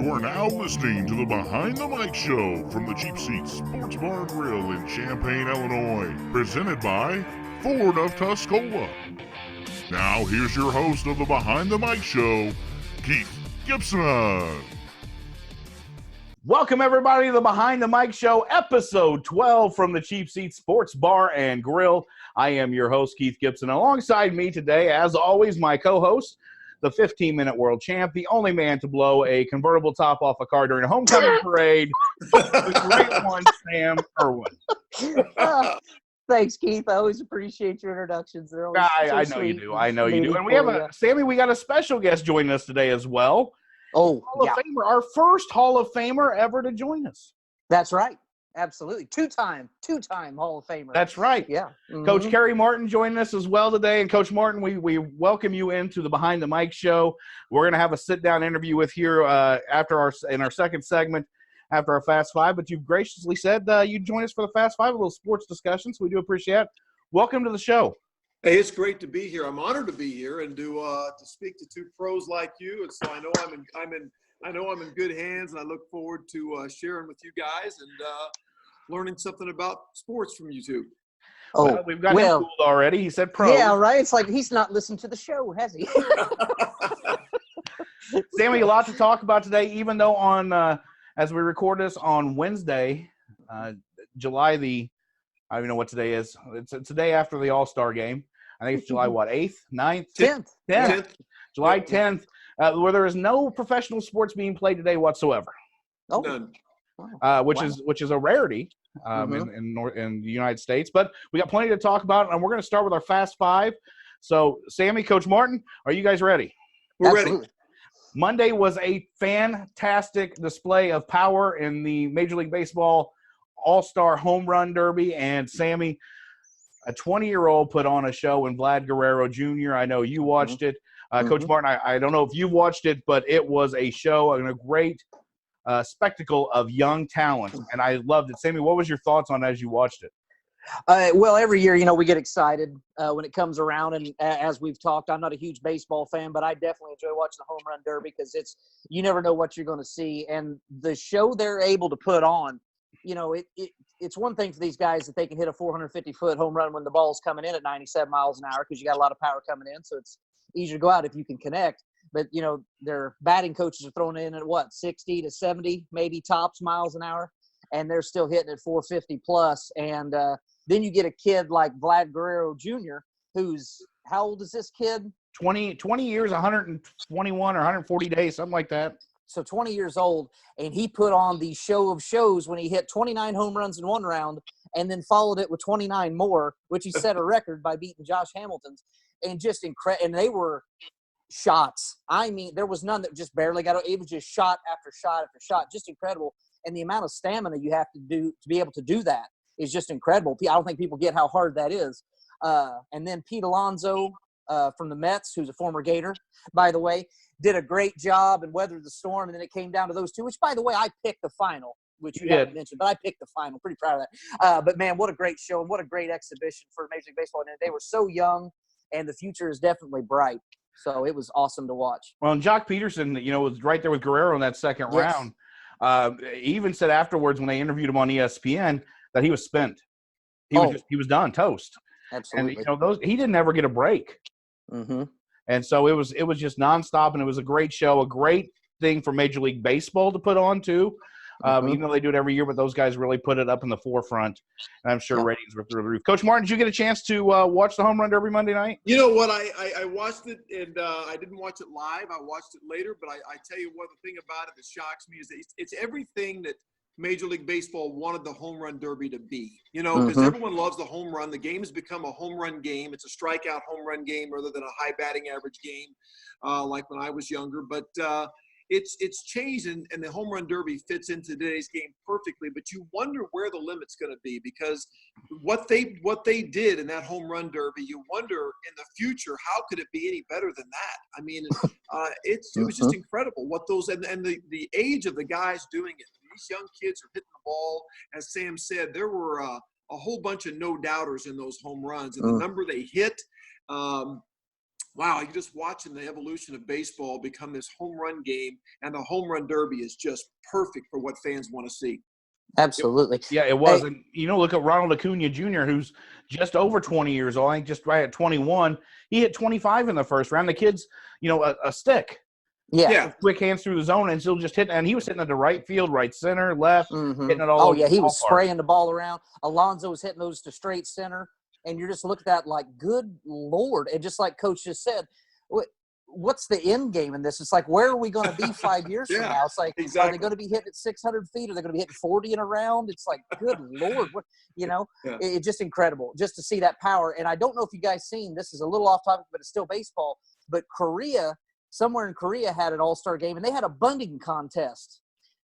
You are now listening to the Behind the Mic Show from the Cheap Seats Sports Bar and Grill in Champaign, Illinois, presented by Ford of Tuscola. Now here's your host of the Behind the Mic Show, Keith Gibson. Welcome everybody to the Behind the Mic Show, episode 12 from the Cheap Seats Sports Bar and Grill. I am your host, Keith Gibson. Alongside me today, as always, my co-host, the 15-minute world champ, the only man to blow a convertible top off a car during a homecoming parade, the great one, Sam Erwin. Thanks, Keith. I always appreciate your introductions. They're always I know you do. I know you do. And we have Sammy, we got a special guest joining us today as well. Oh, Hall of Famer, our first Hall of Famer ever to join us. That's right. Absolutely. Two-time Hall of Famer. That's right. Yeah. Mm-hmm. Coach Kerry Martin joining us as well today. And Coach Martin, we welcome you into the Behind the Mic Show. We're going to have a sit-down interview with you in our second segment after our Fast Five. But you've graciously said you'd join us for the Fast Five, a little sports discussion. So we do appreciate it. Welcome to the show. Hey, it's great to be here. I'm honored to be here and to speak to two pros like you. And so I know I'm in good hands, and I look forward to sharing with you guys and learning something about sports from you two. Oh, well, we've got him fooled already. He said pro. Yeah, right. It's like he's not listened to the show, has he? Sammy, a lot to talk about today, even though as we record this on Wednesday, July I don't even know what today is. It's a day after the All-Star game. I think it's July, 8th, 9th? 10th. July 10th, where there is no professional sports being played today whatsoever. Oh, None. Wow. Which is a rarity in the United States. But we got plenty to talk about, and we're going to start with our Fast Five. So, Sammy, Coach Martin, are you guys ready? We're Absolutely. ready. Monday was a fantastic display of power in the Major League Baseball All-Star Home Run Derby, and Sammy, a 20-year-old, put on a show in Vlad Guerrero Jr. I know you watched it. Coach Martin, I don't know if you watched it, but it was a show and a great spectacle of young talent, and I loved it. Sammy, what was your thoughts on it as you watched it? Well, every year, we get excited when it comes around, and as we've talked, I'm not a huge baseball fan, but I definitely enjoy watching the Home Run Derby because you never know what you're going to see, and the show they're able to put on, it's one thing for these guys that they can hit a 450-foot home run when the ball's coming in at 97 miles an hour because you got a lot of power coming in, so it's easier to go out if you can connect. But, their batting coaches are throwing in at, 60 to 70, maybe tops miles an hour, and they're still hitting at 450 plus. And then you get a kid like Vlad Guerrero Jr., who's – how old is this kid? 20 years, 121 or 140 days, something like that. So 20 years old, and he put on the show of shows when he hit 29 home runs in one round and then followed it with 29 more, which he set a record by beating Josh Hamilton's. And just incredible. And they were shots. I mean, there was none that just barely got – it was just shot after shot after shot. Just incredible. And the amount of stamina you have to do to be able to do that is just incredible. I don't think people get how hard that is. And then Pete Alonso from the Mets, who's a former Gator, by the way, did a great job and weathered the storm, and then it came down to those two, which, by the way, I picked the final, which you haven't mentioned, but I picked the final. Pretty proud of that. But, man, what a great show and what a great exhibition for Major League Baseball. And they were so young, and the future is definitely bright. So it was awesome to watch. Well, and Jock Peterson, was right there with Guerrero in that second round. He even said afterwards when they interviewed him on ESPN that he was spent. He was done, toast. Absolutely. And, he didn't ever get a break. Mm-hmm. And so it was just nonstop, and it was a great show, a great thing for Major League Baseball to put on too. Even though they do it every year, but those guys really put it up in the forefront, and I'm sure ratings were through the roof. Coach Martin, did you get a chance to watch the Home Run Derby Monday night? You know what? I watched it, and I didn't watch it live. I watched it later, but I tell you what, the thing about it that shocks me is that it's everything that Major League Baseball wanted the Home Run Derby to be, because everyone loves the home run. The game has become a home run game. It's a strikeout home run game rather than a high batting average game like when I was younger. But it's changed, and the Home Run Derby fits into today's game perfectly. But you wonder where the limit's going to be because what they did in that Home Run Derby, you wonder in the future, how could it be any better than that? I mean, it was just incredible what those and the age of the guys doing it. These young kids are hitting the ball. As Sam said, there were a whole bunch of no-doubters in those home runs. And the number they hit, Wow, you're just watching the evolution of baseball become this home run game, and the home run derby is just perfect for what fans want to see. Absolutely. Yeah, it was. And, look at Ronald Acuna Jr., who's just over 20 years old. I think just right at 21. He hit 25 in the first round. The kid's, a stick. Yeah. Quick hands through the zone and still just hitting. And he was hitting it to right field, right center, left, hitting it all Oh, over yeah, he was ballpark. spraying the ball around. Alonso was hitting those to straight center. And you're just looking at that like, good Lord. And just like Coach just said, what's the end game in this? It's like, where are we going to be 5 years from now? It's like, exactly. Are they going to be hitting at 600 feet? Are they going to be hitting 40 in a round? It's like, good Lord. It's just incredible just to see that power. And I don't know if you guys seen, this is a little off topic, but it's still baseball. But somewhere in Korea had an all-star game, and they had a bunting contest.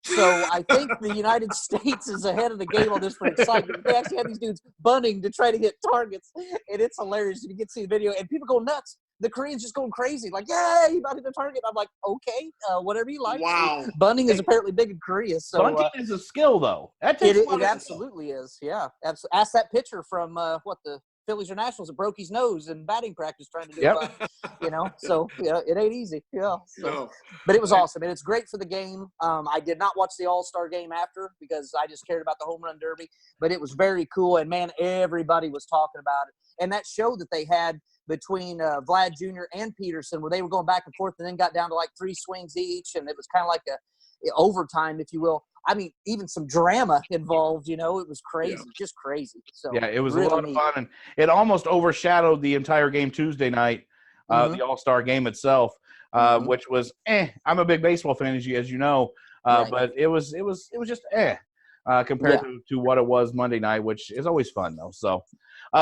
So I think the United States is ahead of the game on this for excitement. They actually had these dudes bunting to try to hit targets, and it's hilarious. You can see the video, and people go nuts. The Koreans just going crazy, like, yeah, he about to hit the target. I'm like, okay, whatever you like. Wow. Bunting is apparently big in Korea. So bunting is a skill, though. It absolutely is, yeah. Ask that pitcher from, the Phillies or Nationals that broke his nose in batting practice trying to do it. So it ain't easy. Yeah. So. No. But it was awesome, and it's great for the game. I did not watch the All-Star game after because I just cared about the home run derby, but it was very cool, and man, everybody was talking about it. And that show that they had between Vlad Jr. and Peterson, where they were going back and forth and then got down to like 3 swings each, and it was kind of like a overtime, if you will. I mean, even some drama involved, it was crazy, just crazy. So yeah, it was really a lot of fun, and it almost overshadowed the entire game Tuesday night, the All-Star game itself, which was I'm a big baseball fan, as you know, right. but it was just compared to what it was Monday night, which is always fun though. So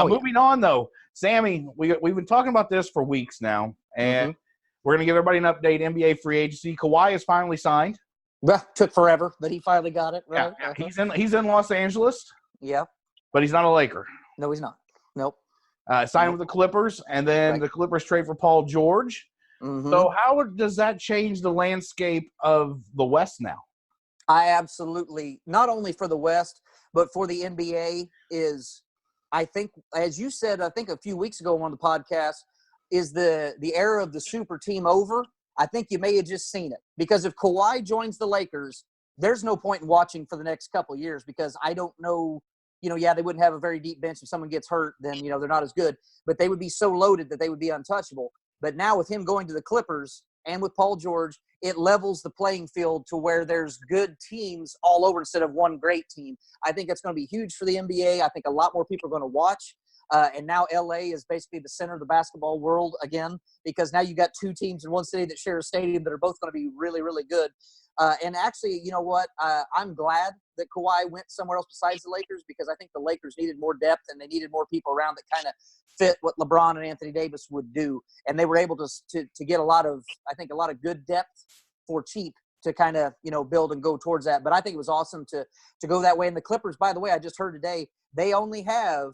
moving on though, Sammy, we've been talking about this for weeks now, and we're gonna give everybody an update. NBA free agency, Kawhi is finally signed. Well, took forever, but he finally got it. Right? Yeah. He's in Los Angeles. Yeah, but he's not a Laker. No, he's not. Nope. Signed with the Clippers, and then the Clippers trade for Paul George. So how does that change the landscape of the West now? I absolutely, not only for the West, but for the NBA is, I think, as you said, I think a few weeks ago on the podcast, is the era of the super team over? I think you may have just seen it. Because if Kawhi joins the Lakers, there's no point in watching for the next couple of years because I don't know, they wouldn't have a very deep bench. If someone gets hurt, then, they're not as good. But they would be so loaded that they would be untouchable. But now with him going to the Clippers and with Paul George, it levels the playing field to where there's good teams all over instead of one great team. I think that's going to be huge for the NBA. I think a lot more people are going to watch. And now LA is basically the center of the basketball world again, because now you got 2 teams in one city that share a stadium that are both going to be really, really good. And actually, you know what? I'm glad that Kawhi went somewhere else besides the Lakers because I think the Lakers needed more depth and they needed more people around that kind of fit what LeBron and Anthony Davis would do. And they were able to get a lot of good depth for cheap to kind of, build and go towards that. But I think it was awesome to go that way. And the Clippers, by the way, I just heard today, they only have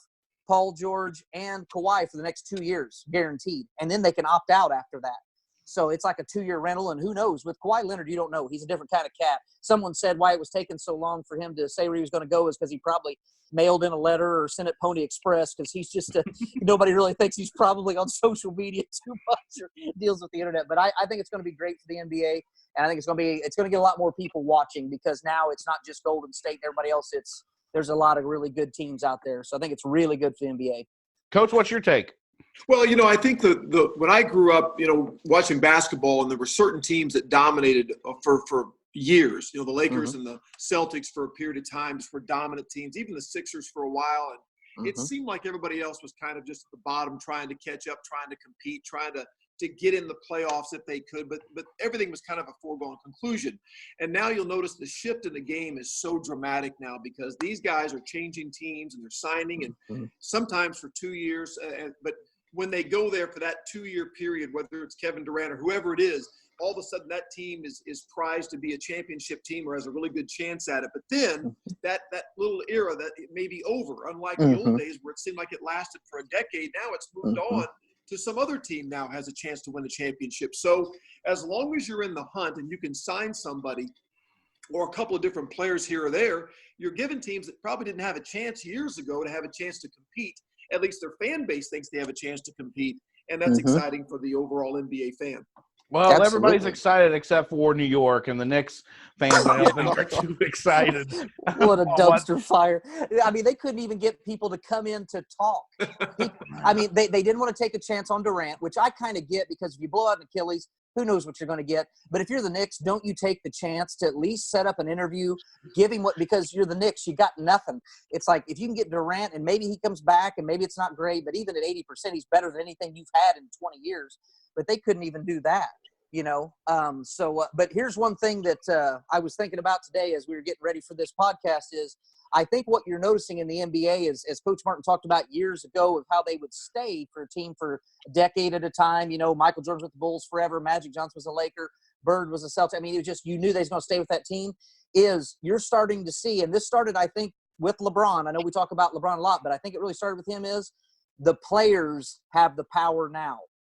Paul George and Kawhi for the next 2 years, guaranteed. And then they can opt out after that. So it's like a 2-year rental, and who knows? With Kawhi Leonard, you don't know. He's a different kind of cat. Someone said why it was taking so long for him to say where he was going to go is because he probably mailed in a letter or sent it Pony Express because he's just nobody really thinks he's probably on social media too much or deals with the internet. But I think it's going to be great for the NBA, and I think it's going to get a lot more people watching because now it's not just Golden State and everybody else. There's a lot of really good teams out there. So I think it's really good for the NBA. Coach, what's your take? Well, I think when I grew up, watching basketball, and there were certain teams that dominated for years. The Lakers and the Celtics for a period of time just were dominant teams. Even the Sixers for a while, and it seemed like everybody else was kind of just at the bottom, trying to catch up, trying to compete, trying to get in the playoffs if they could. But everything was kind of a foregone conclusion. And now you'll notice the shift in the game is so dramatic now because these guys are changing teams and they're signing, and sometimes for 2 years, but when they go there for that 2-year period, whether it's Kevin Durant or whoever it is, all of a sudden that team is prized to be a championship team or has a really good chance at it. But then that little era that it may be over, unlike the old days where it seemed like it lasted for a decade. Now it's moved on to some other team now has a chance to win the championship. So as long as you're in the hunt and you can sign somebody or a couple of different players here or there, you're giving teams that probably didn't have a chance years ago to have a chance to compete. At least their fan base thinks they have a chance to compete. and that's Mm-hmm. exciting for the overall NBA fan. Well, Absolutely. everybody's excited except for New York, and the Knicks fans, I don't think they're too excited. What a dumpster fire. I mean, they couldn't even get people to come in to talk. I mean, they didn't want to take a chance on Durant, which I kind of get, because if you blow out an Achilles, who knows what you're going to get. But if you're the Knicks, don't you take the chance to at least set up an interview, give him because you're the Knicks, you got nothing. It's like, if you can get Durant and maybe he comes back and maybe it's not great, but even at 80%, he's better than anything you've had in 20 years. But they couldn't even do that. But here's one thing that I was thinking about today as we were getting ready for this podcast is, I think what you're noticing in the NBA is, as Coach Martin talked about years ago, of how they would stay for a team for a decade at a time. Michael Jordan with the Bulls forever. Magic Johnson was a Laker. Bird was a Celtic. I mean, it was just, you knew they was going to stay with that team. Is you're starting to see, and this started, I think, with LeBron. I know we talk about LeBron a lot, but I think it really started with him, is the players have the power now.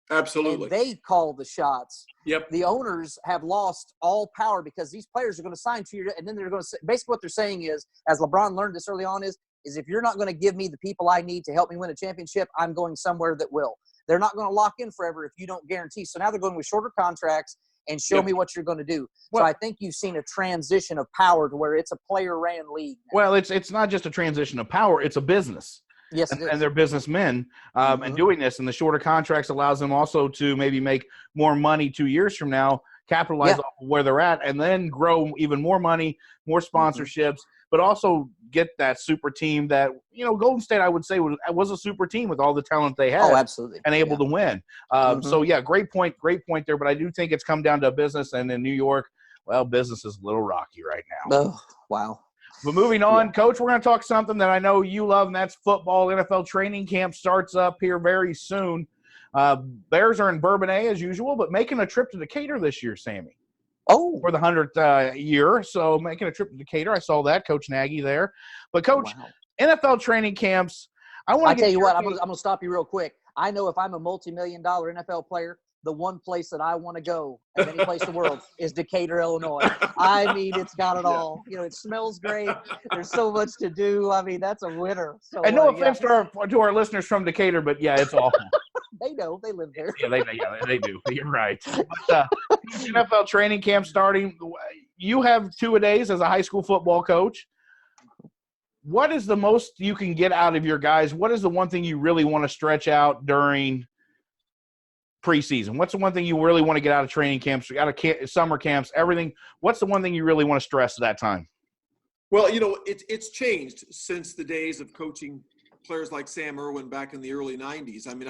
Absolutely. And they call the shots. Yep. The owners have lost all power because these players are going to sign 2 years, and then they're going to – basically what they're saying is, as LeBron learned this early on, is if you're not going to give me the people I need to help me win a championship, I'm going somewhere that will. They're not going to lock in forever if you don't guarantee. So now they're going with shorter contracts and show me what you're going to do. So I think you've seen a transition of power to where it's a player-ran league now. Well, it's not just a transition of power; it's a business. Yes, and they're businessmen, and doing this. And the shorter contracts allows them also to maybe make more money 2 years from now, capitalize off of where they're at, and then grow even more money, more sponsorships, but also get that super team that, Golden State, I would say, was a super team with all the talent they had. Oh, absolutely. And able to win. So, great point there. But I do think it's come down to business. And in New York, well, business is a little rocky right now. Oh, wow. But moving on, Coach, we're going to talk something that I know you love, and that's football. NFL training camp starts up here very soon. Bears are in Bourbonnais as usual, but making a trip to Decatur this year, Sammy. Oh. For the 100th year. So making a trip to Decatur. I saw that, Coach Nagy there. But, Coach, NFL training camps, I tell you what, I'm going to stop you real quick. I know if I'm a multi-million-dollar NFL player, the one place that I want to go of any place in the world is Decatur, Illinois. I mean, it's got it all. It smells great. There's so much to do. I mean, that's a winner. So, and no offense to our listeners from Decatur, but yeah, it's awful. They know. They live there. Yeah, they do. You're right. But, NFL training camp starting. You have 2-a-days as a high school football coach. What is the most you can get out of your guys? What is the one thing you really want to stretch out during preseason? What's the one thing you really want to get out of training camps, out of summer camps, everything? What's the one thing you really want to stress at that time? Well, it's changed since the days of coaching players like Sam Erwin back in the early 90s. I mean,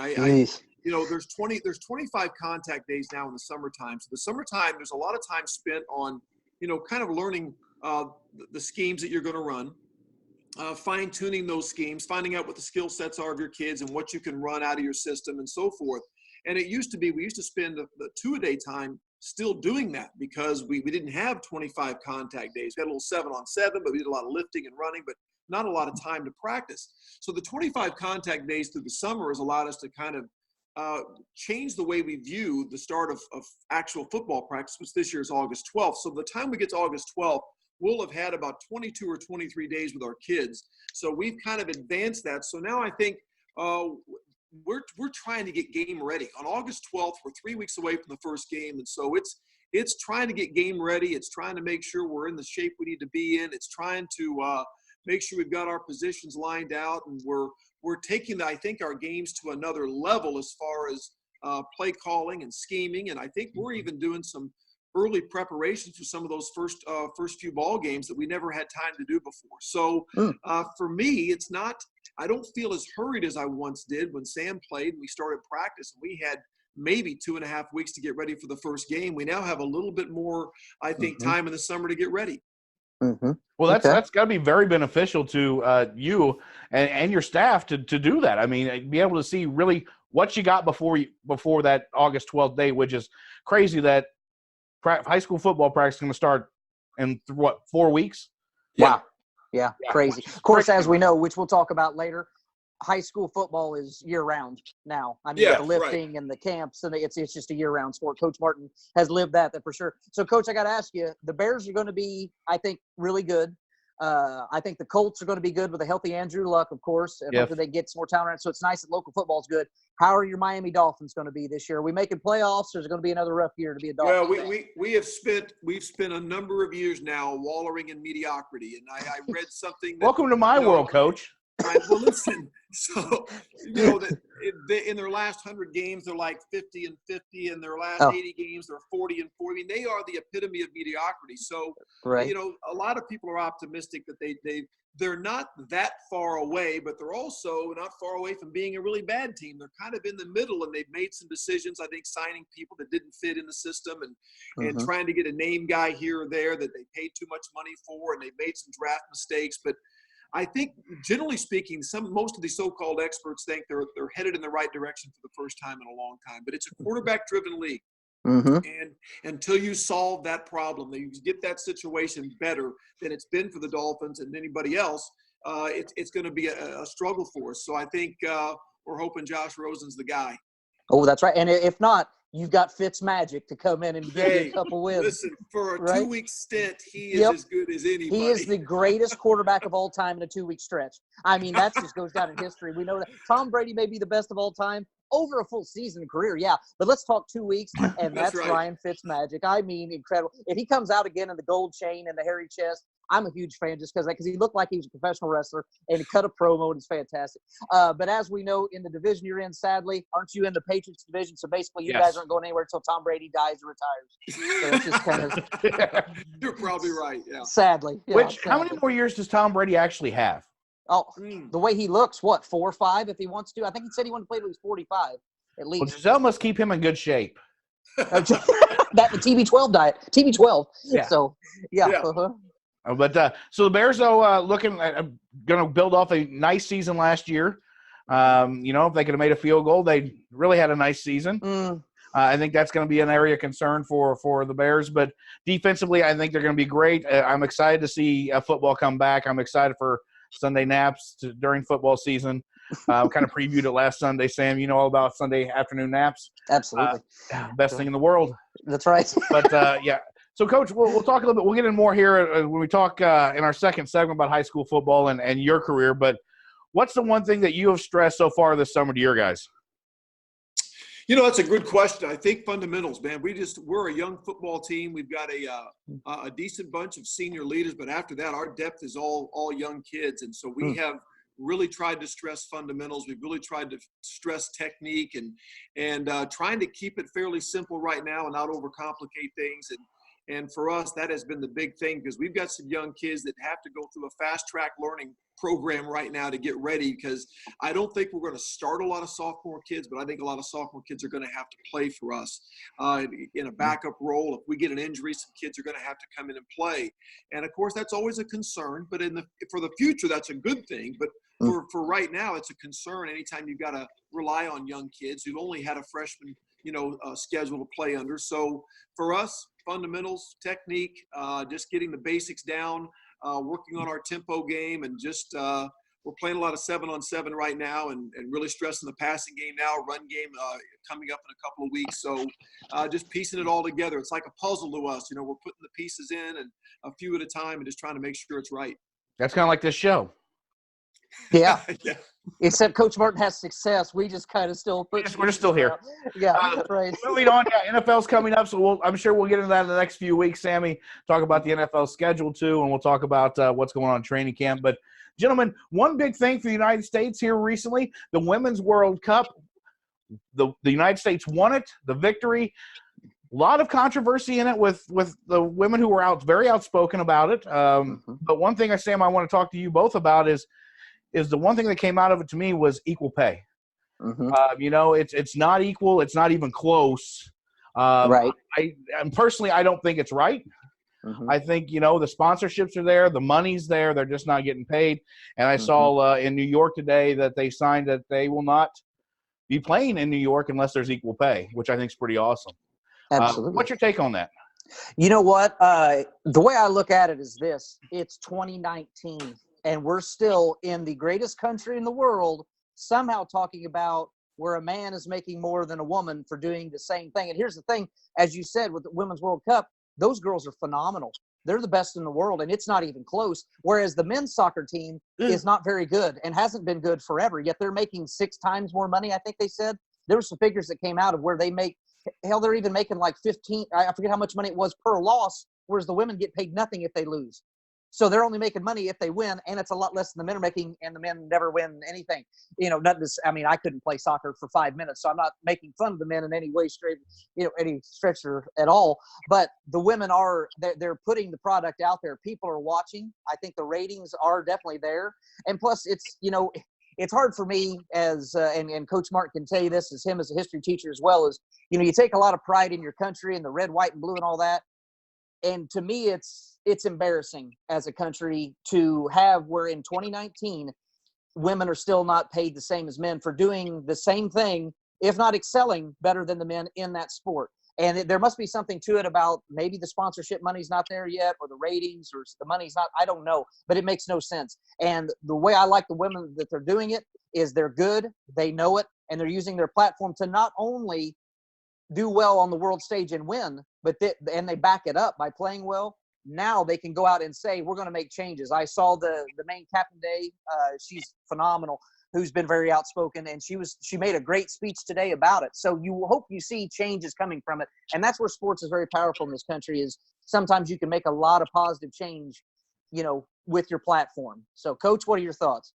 there's 25 contact days now in the summertime. So the summertime, there's a lot of time spent on, kind of learning the schemes that you're going to run, fine-tuning those schemes, finding out what the skill sets are of your kids and what you can run out of your system and so forth. And it used to be, we used to spend the 2-a-day time still doing that because we didn't have 25 contact days. We had a little 7-on-7, but we did a lot of lifting and running, but not a lot of time to practice. So the 25 contact days through the summer has allowed us to kind of change the way we view the start of actual football practice, which this year is August 12th. So by the time we get to August 12th, we'll have had about 22 or 23 days with our kids. So we've kind of advanced that. So now I think we're trying to get game ready. On August 12th, we're 3 weeks away from the first game. And so it's trying to get game ready. It's trying to make sure we're in the shape we need to be in. It's trying to make sure we've got our positions lined out. And we're taking, I think, our games to another level as far as play calling and scheming. And I think we're even doing some early preparations for some of those first few ball games that we never had time to do before. So for me, it's not – I don't feel as hurried as I once did when Sam played and we started practice and we had maybe 2.5 weeks to get ready for the first game. We now have a little bit more, I think, time in the summer to get ready. Mm-hmm. Well, that's got to be very beneficial to you and your staff to do that. I mean, be able to see really what you got before that August 12th date, which is crazy that high school football practice is going to start in 4 weeks? Wow. Yeah, crazy. Of course, as we know, which we'll talk about later, high school football is year-round now. I mean, the lifting and the camps, and it's just a year-round sport. Coach Martin has lived that for sure. So, Coach, I got to ask you, the Bears are going to be, I think, really good. I think the Colts are going to be good with a healthy Andrew Luck, of course, and hopefully they get some more talent around. So it's nice that local football is good. How are your Miami Dolphins going to be this year? Are we making playoffs, or is it going to be another rough year to be a Dolphins fan? Well, we've spent a number of years now wallowing in mediocrity, and I read something. That, Welcome to my world, Coach. Well, listen. So that in their last 100 games, they're like 50 and 50. In their last 80 games, they're 40 and 40. I mean, they are the epitome of mediocrity. So, a lot of people are optimistic that they're not that far away, but they're also not far away from being a really bad team. They're kind of in the middle, and they've made some decisions, I think, signing people that didn't fit in the system and trying to get a name guy here or there that they paid too much money for, and they've made some draft mistakes. But I think, generally speaking, most of these so-called experts think they're headed in the right direction for the first time in a long time. But it's a quarterback-driven league. And until you solve that problem, that you get that situation better than it's been for the Dolphins and anybody else, it's going to be a struggle for us. So I think we're hoping Josh Rosen's the guy. Oh, that's right. And if not, you've got Fitzmagic to come in and give you a couple wins. Listen, for a 2-week stint, he is as good as anybody. He is the greatest quarterback of all time in a 2-week stretch. I mean, that just goes down in history. We know that Tom Brady may be the best of all time over a full season career, but let's talk 2 weeks, and that's right. Ryan Fitzmagic. I mean, incredible. If he comes out again in the gold chain and the hairy chest, I'm a huge fan just because he looked like he was a professional wrestler, and he cut a promo, and it's fantastic. But as we know, in the division you're in, sadly, aren't you in the Patriots division? So basically, you guys aren't going anywhere until Tom Brady dies or retires. So it's just kind of – You're probably right, Sadly. How many more years does Tom Brady actually have? Oh, the way he looks, 4 or 5 if he wants to? I think he said he wanted to play till he's 45 at least. Well, Giselle must keep him in good shape. That the TB12 diet. TB12. Yeah. So, But so the Bears, though, looking going to build off a nice season last year. If they could have made a field goal, they really had a nice season. I think that's going to be an area of concern for the Bears. But defensively, I think they're going to be great. I'm excited to see football come back. I'm excited for Sunday naps during football season. Kind of previewed it last Sunday, Sam. You know all about Sunday afternoon naps. Absolutely. Best thing in the world. That's right. But, So, Coach, we'll talk a little bit. We'll get in more here when we talk in our second segment about high school football and your career. But what's the one thing that you have stressed so far this summer to your guys? That's a good question. I think fundamentals, man. We're a young football team. We've got a decent bunch of senior leaders, but after that, our depth is all young kids, and so we have really tried to stress fundamentals. We've really tried to stress technique and trying to keep it fairly simple right now and not overcomplicate things. And for us, that has been the big thing because we've got some young kids that have to go through a fast-track learning program right now to get ready because I don't think we're going to start a lot of sophomore kids, but I think a lot of sophomore kids are going to have to play for us in a backup role. If we get an injury, some kids are going to have to come in and play. And, of course, that's always a concern. But for the future, that's a good thing. But for right now, it's a concern anytime you've got to rely on young kids who've only had a freshman schedule to play under. So for us, fundamentals, technique, just getting the basics down, working on our tempo game, and just we're playing a lot of 7-on-7 right now and really stressing the passing game now, run game coming up in a couple of weeks. So just piecing it all together. It's like a puzzle to us. We're putting the pieces in and a few at a time and just trying to make sure it's right. That's kind of like this show. Yeah. Except Coach Martin has success. We just kind of still we're just still here. Right. Moving on, NFL's coming up, so I'm sure we'll get into that in the next few weeks. Sammy, talk about the NFL schedule too, and we'll talk about what's going on in training camp. But gentlemen, one big thing for the United States here recently, the Women's World Cup. The United States won it, the victory. A lot of controversy in it with the women who were very outspoken about it. But one thing, Sam, I want to talk to you both about is the one thing that came out of it to me was equal pay. It's not equal. It's not even close. Right. Personally, I don't think it's right. I think, the sponsorships are there. The money's there. They're just not getting paid. And I saw in New York today that they signed that they will not be playing in New York unless there's equal pay, which I think is pretty awesome. Absolutely. What's your take on that? You know what? The way I look at it is this. It's 2019. And we're still in the greatest country in the world somehow talking about where a man is making more than a woman for doing the same thing. And here's the thing, as you said, with the Women's World Cup, those girls are phenomenal. they're the best in the world, and it's not even close. Whereas the men's soccer team is not very good and hasn't been good forever, yet they're making 6 times more money, I think they said. There were some figures that came out of where they make – hell, they're even making like 15 – I forget how much money it was per loss, whereas the women get paid nothing if they lose. So they're only making money if they win, and it's a lot less than the men are making, and the men never win anything. Nothing. I mean, I couldn't play soccer for 5 minutes, so I'm not making fun of the men in any way, any stretch at all. But the women they're putting the product out there. People are watching. I think the ratings are definitely there, and plus, it's hard for me as and Coach Martin can tell you this as him as a history teacher as well, is you take a lot of pride in your country and the red, white, and blue and all that. And to me, it's embarrassing as a country to have where in 2019, women are still not paid the same as men for doing the same thing, if not excelling better than the men in that sport. And there must be something to it about maybe the sponsorship money's not there yet, or the ratings, or the money's not, I don't know, but it makes no sense. And the way I like the women that they're doing it is they're good, they know it, and they're using their platform to not only do well on the world stage and win, but and they back it up by playing well. Now they can go out and say, we're going to make changes. I saw the main Captain Day. She's phenomenal, who's been very outspoken, and she made a great speech today about it. So you hope you see changes coming from it. And that's where sports is very powerful in this country, is sometimes you can make a lot of positive change, with your platform. So Coach, what are your thoughts?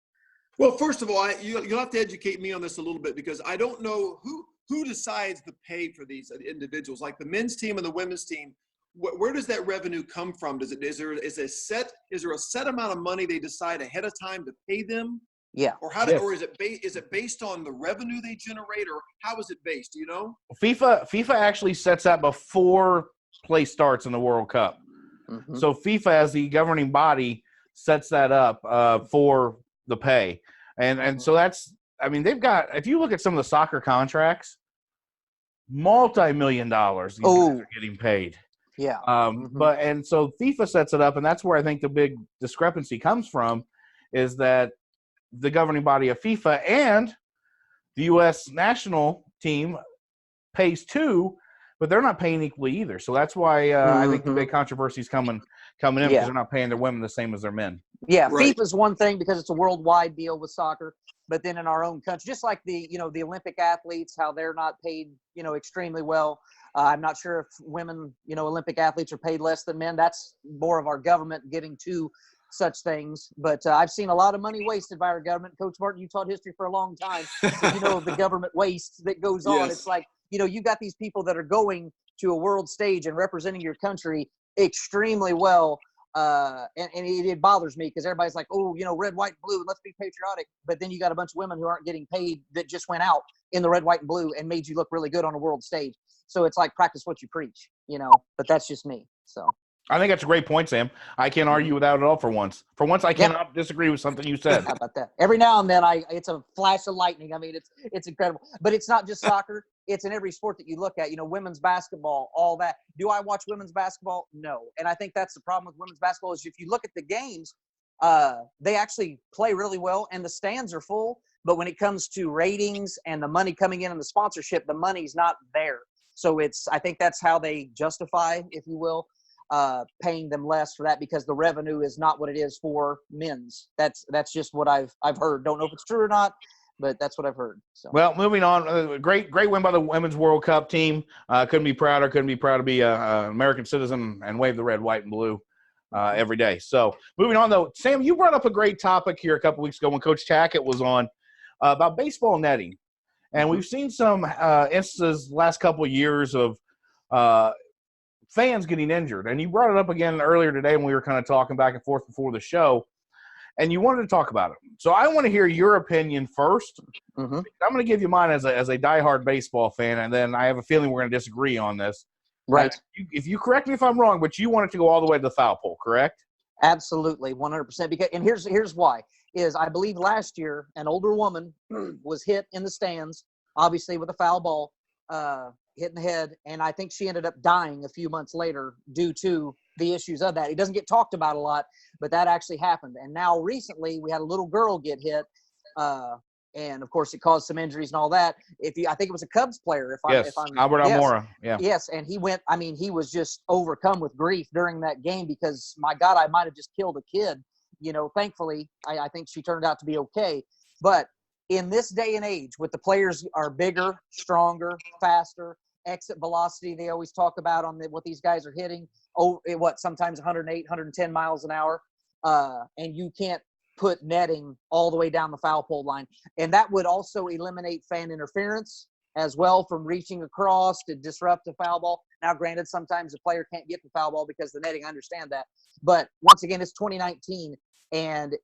Well, first of all, you'll have to educate me on this a little bit, because I don't know who decides the pay for these individuals, like the men's team and the women's team. Where does that revenue come from? Is there a set amount of money they decide ahead of time to pay them? Yeah. Or is it based on the revenue they generate, or how is it based? Do you know? FIFA actually sets that before play starts in the World Cup. Mm-hmm. So FIFA, as the governing body, sets that up for the pay, and so that's. I mean, they've got. If you look at some of the soccer contracts, multi-million dollars these guys are getting paid. Yeah. And so FIFA sets it up, and that's where I think the big discrepancy comes from, is that the governing body of FIFA and the U.S. national team pays too, but they're not paying equally either. So that's why I think the big controversy is coming in, because they're not paying their women the same as their men. Yeah, right. FIFA's one thing because it's a worldwide deal with soccer, but then in our own country, just like the Olympic athletes, how they're not paid, extremely well. I'm not sure if women, Olympic athletes are paid less than men. That's more of our government getting to such things. But I've seen a lot of money wasted by our government. Coach Martin, you taught history for a long time. So the government waste that goes on. It's like, you got these people that are going to a world stage and representing your country extremely well. And it bothers me because everybody's like, red, white, and blue, let's be patriotic. But then you got a bunch of women who aren't getting paid that just went out in the red, white, and blue and made you look really good on a world stage. So it's like practice what you preach, but that's just me. So I think that's a great point, Sam. I can't argue with that at all for once. For once, I cannot disagree with something you said. How about that? Every now and then, it's a flash of lightning. I mean, it's incredible. But it's not just soccer. It's in every sport that you look at. Women's basketball, all that. Do I watch women's basketball? No. And I think that's the problem with women's basketball is if you look at the games, they actually play really well, and the stands are full. But when it comes to ratings and the money coming in and the sponsorship, the money's not there. So I think that's how they justify, if you will, paying them less for that, because the revenue is not what it is for men's. That's just what I've heard. Don't know if it's true or not, but that's what I've heard. So. Well, moving on, great win by the Women's World Cup team. Couldn't be prouder to be an American citizen and wave the red, white, and blue every day. So moving on, though, Sam, you brought up a great topic here a couple weeks ago when Coach Tackett was on about baseball netting. And we've seen some instances last couple of years of fans getting injured. And you brought it up again earlier today when we were kind of talking back and forth before the show. And you wanted to talk about it. So I want to hear your opinion first. Mm-hmm. I'm going to give you mine as a diehard baseball fan, and then I have a feeling we're going to disagree on this. Right. If you correct me if I'm wrong, but you want it to go all the way to the foul pole, correct? Absolutely, 100%. And here's why. Is I believe last year an older woman was hit in the stands, obviously with a foul ball, hit in the head, and I think she ended up dying a few months later due to the issues of that. It doesn't get talked about a lot, but that actually happened. And now recently we had a little girl get hit And of course, it caused some injuries and all that. I think it was a Cubs player. Albert Almora. Yeah. Yes, and he went. I mean, he was just overcome with grief during that game because, my God, I might have just killed a kid. Thankfully, I think she turned out to be okay. But in this day and age, with the players are bigger, stronger, faster, exit velocity they always talk about on what these guys are hitting. Sometimes 108, 110 miles an hour, and you can't put netting all the way down the foul pole line. And that would also eliminate fan interference as well from reaching across to disrupt the foul ball. Now, granted, sometimes the player can't get the foul ball because the netting, I understand that. But once again, it's 2019, and,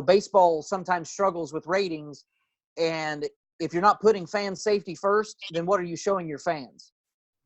baseball sometimes struggles with ratings. And if you're not putting fan safety first, then what are you showing your fans?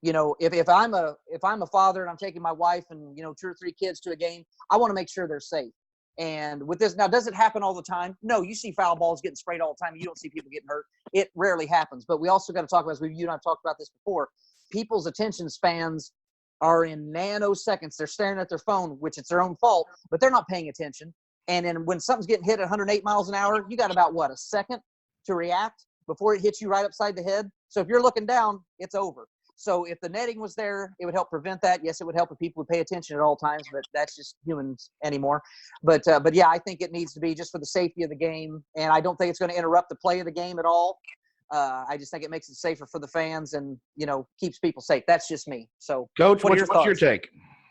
If I'm a father and I'm taking my wife and, 2 or 3 kids to a game, I want to make sure they're safe. And with this, now, does it happen all the time? No, you see foul balls getting sprayed all the time. You don't see people getting hurt. It rarely happens. But we also got to talk about, as you and I have talked about this before, people's attention spans are in nanoseconds. They're staring at their phone, which it's their own fault, but they're not paying attention. And then when something's getting hit at 108 miles an hour, you got about, a second to react before it hits you right upside the head. So if you're looking down, it's over. So if the netting was there, it would help prevent that. Yes, it would help if people would pay attention at all times, but that's just humans anymore. But yeah, I think it needs to be just for the safety of the game, and I don't think it's going to interrupt the play of the game at all. I just think it makes it safer for the fans and, keeps people safe. That's just me. So, Coach, what's your take?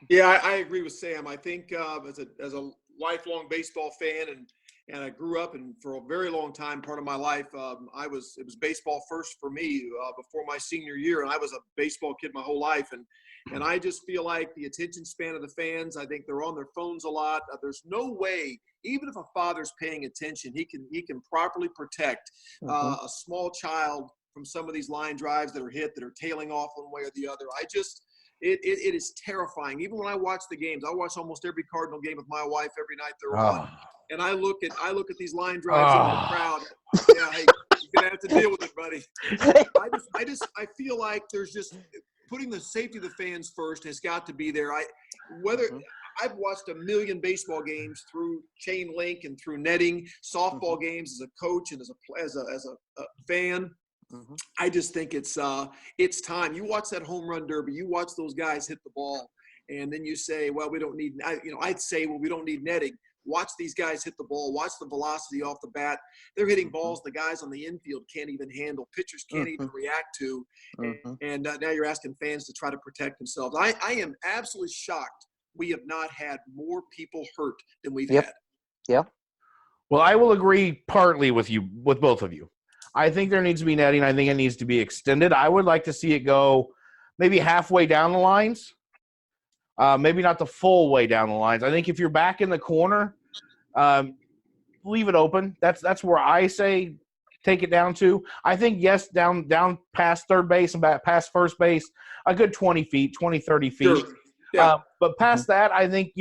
Yeah, I agree with Sam. I think as a lifelong baseball fan and I grew up, and for a very long time, part of my life, it was baseball first for me before my senior year, and I was a baseball kid my whole life, and I just feel like the attention span of the fans, I think they're on their phones a lot. There's no way, even if a father's paying attention, he can properly protect a small child from some of these line drives that are hit, that are tailing off one way or the other. It is terrifying. Even when I watch the games, I watch almost every Cardinal game with my wife every night they're on. And I look at these line drives into the crowd. Yeah, hey, you're gonna have to deal with it, buddy. I feel like there's just putting the safety of the fans first has got to be there. I've watched a million baseball games through chain link and through netting, softball games as a coach and as a fan. I just think it's time. You watch that home run derby. You watch those guys hit the ball, and then you say, "Well, we don't need." I'd say, "Well, we don't need netting." Watch these guys hit the ball. Watch the velocity off the bat. They're hitting balls the guys on the infield can't even handle. Pitchers can't even react to. And now you're asking fans to try to protect themselves. I am absolutely shocked we have not had more people hurt than we've had. Yeah. Well, I will agree partly with both of you. I think there needs to be netting. I think it needs to be extended. I would like to see it go maybe halfway down the lines. Maybe not the full way down the lines. I think if you're back in the corner, leave it open. That's where I say take it down to. I think, yes, down past third base and back past first base, a good 20 feet, 20, 30 feet. Sure. Yeah. But past that, I think,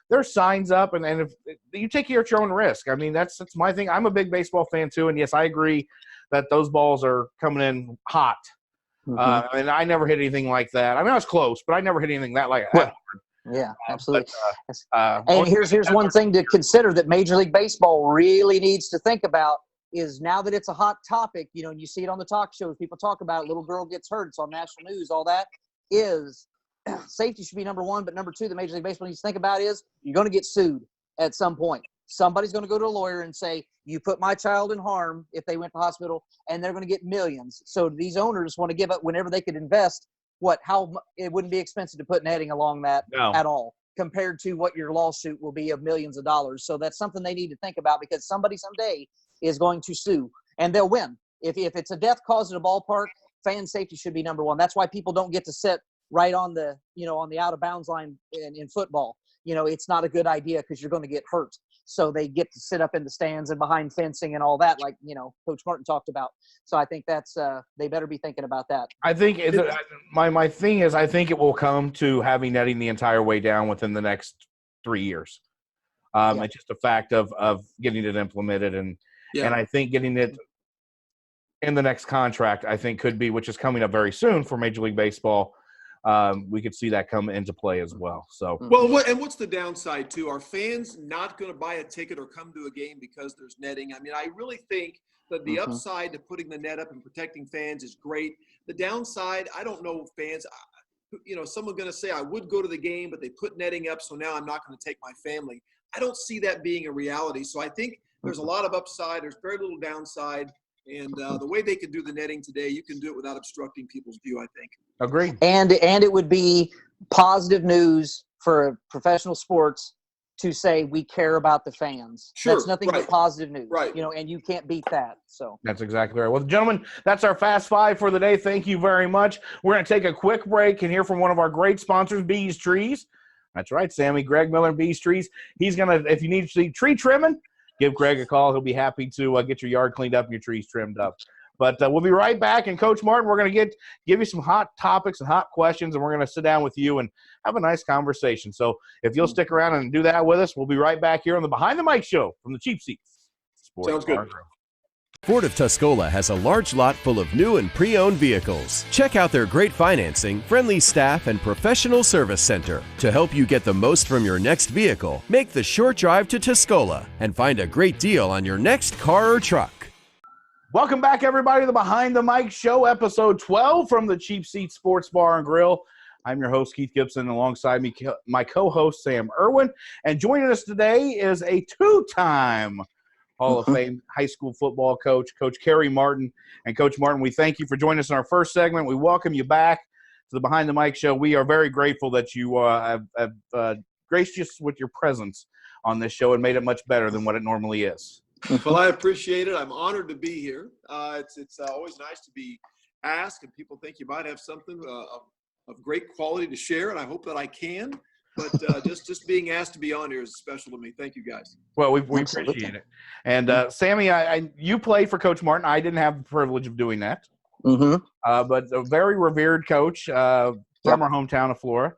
there's signs up, and if you take it at your own risk. I mean, that's my thing. I'm a big baseball fan too, and yes, I agree that those balls are coming in hot. And I never hit anything like that. I mean, I was close, but I never hit anything that hard. Yeah, absolutely. And here's one thing to consider that Major League Baseball really needs to think about is, now that it's a hot topic, and you see it on the talk shows, people talk about it, little girl gets hurt, it's on national news, all that, is safety should be number one. But number two, that Major League Baseball needs to think about is you're going to get sued at some point. Somebody's going to go to a lawyer and say, you put my child in harm if they went to the hospital, and they're going to get millions. So these owners want to give up whenever they could invest. How it wouldn't be expensive to put netting along that at all, compared to what your lawsuit will be of millions of dollars. So that's something they need to think about, because somebody someday is going to sue, and they'll win. If it's a death cause at a ballpark, fan safety should be number one. That's why people don't get to sit right on the on the out of bounds line in football. It's not a good idea because you're going to get hurt. So they get to sit up in the stands and behind fencing and all that, like, Coach Martin talked about. So I think that's they better be thinking about that. I think my thing is, I think it will come to having netting the entire way down within the next 3 years. It's just a fact of getting it implemented, and I think getting it in the next contract, I think, could be, which is coming up very soon for Major League Baseball, we could see that come into play as well. So, well, what's the downside too? Are fans not going to buy a ticket or come to a game because there's netting? I mean, I really think that the upside to putting the net up and protecting fans is great. The downside, I don't know fans. Someone's going to say, I would go to the game, but they put netting up, so now I'm not going to take my family. I don't see that being a reality. So I think there's a lot of upside. There's very little downside. And the way they can do the netting today, you can do it without obstructing people's view, I think. Agreed. And it would be positive news for professional sports to say we care about the fans. Sure, that's nothing but positive news. Right. And you can't beat that. So that's exactly right. Well, gentlemen, that's our Fast Five for the day. Thank you very much. We're going to take a quick break and hear from one of our great sponsors, Bees Trees. That's right, Sammy. Greg Miller, Bees Trees. He's going to, if you need to see tree trimming, give Greg a call. He'll be happy to get your yard cleaned up and your trees trimmed up. But we'll be right back. And, Coach Martin, we're going to give you some hot topics and hot questions, and we're going to sit down with you and have a nice conversation. So if you'll stick around and do that with us, we'll be right back here on the Behind the Mic Show from the Cheap Seats Sports Sounds good. Bar. Ford of Tuscola has a large lot full of new and pre-owned vehicles. Check out their great financing, friendly staff, and professional service center. To help you get the most from your next vehicle, make the short drive to Tuscola and find a great deal on your next car or truck. Welcome back, everybody, to the Behind the Mic Show, episode 12 from the Cheap Seats Sports Bar and Grill. I'm your host, Keith Gibson, alongside me, my co-host, Sam Erwin. And joining us today is a two-time Hall of Fame high school football coach, Coach Kerry Martin. And, Coach Martin, we thank you for joining us in our first segment. We welcome you back to the Behind the Mic Show. We are very grateful that you have graced us with your presence on this show and made it much better than what it normally is. Well, I appreciate it. I'm honored to be here. It's always nice to be asked, and people think you might have something of great quality to share, and I hope that I can. But just being asked to be on here is special to me. Thank you, guys. Well, we appreciate it. And, Sammy, you played for Coach Martin. I didn't have the privilege of doing that. But a very revered coach from our hometown of Flora.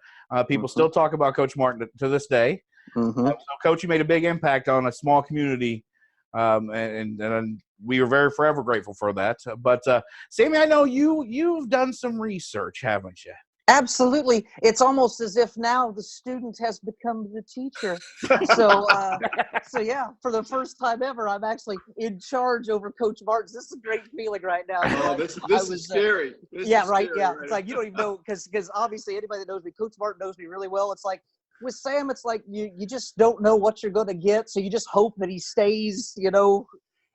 People still talk about Coach Martin to this day. So, Coach, you made a big impact on a small community. And we are forever grateful for that. But Sammy, I know you've done some research, haven't you? absolutely. It's almost as if now the student has become the teacher. So yeah, for the first time ever, I'm actually in charge over Coach Martin. This is a great feeling right now. Oh, this is scary. Yeah, right. Yeah, it's like you don't even know because obviously anybody that knows me, Coach Martin knows me really well. It's like with Sam, it's like you just don't know what you're going to get, so you just hope that he stays,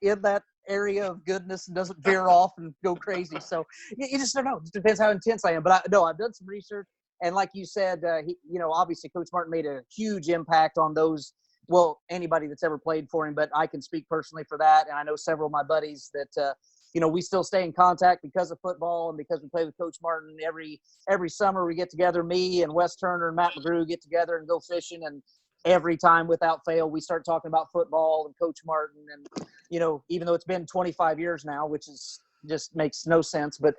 in that area of goodness and doesn't veer off and go crazy. So you just don't know. It just depends how intense I am. But I've done some research, and like you said, obviously Coach Martin made a huge impact on those. Well, anybody that's ever played for him, but I can speak personally for that, and I know several of my buddies that we still stay in contact because of football and because we play with Coach Martin every summer. We get together, me and Wes Turner and Matt McGrew get together and go fishing, and every time without fail we start talking about football and Coach Martin. And even though it's been 25 years now, which is just makes no sense, but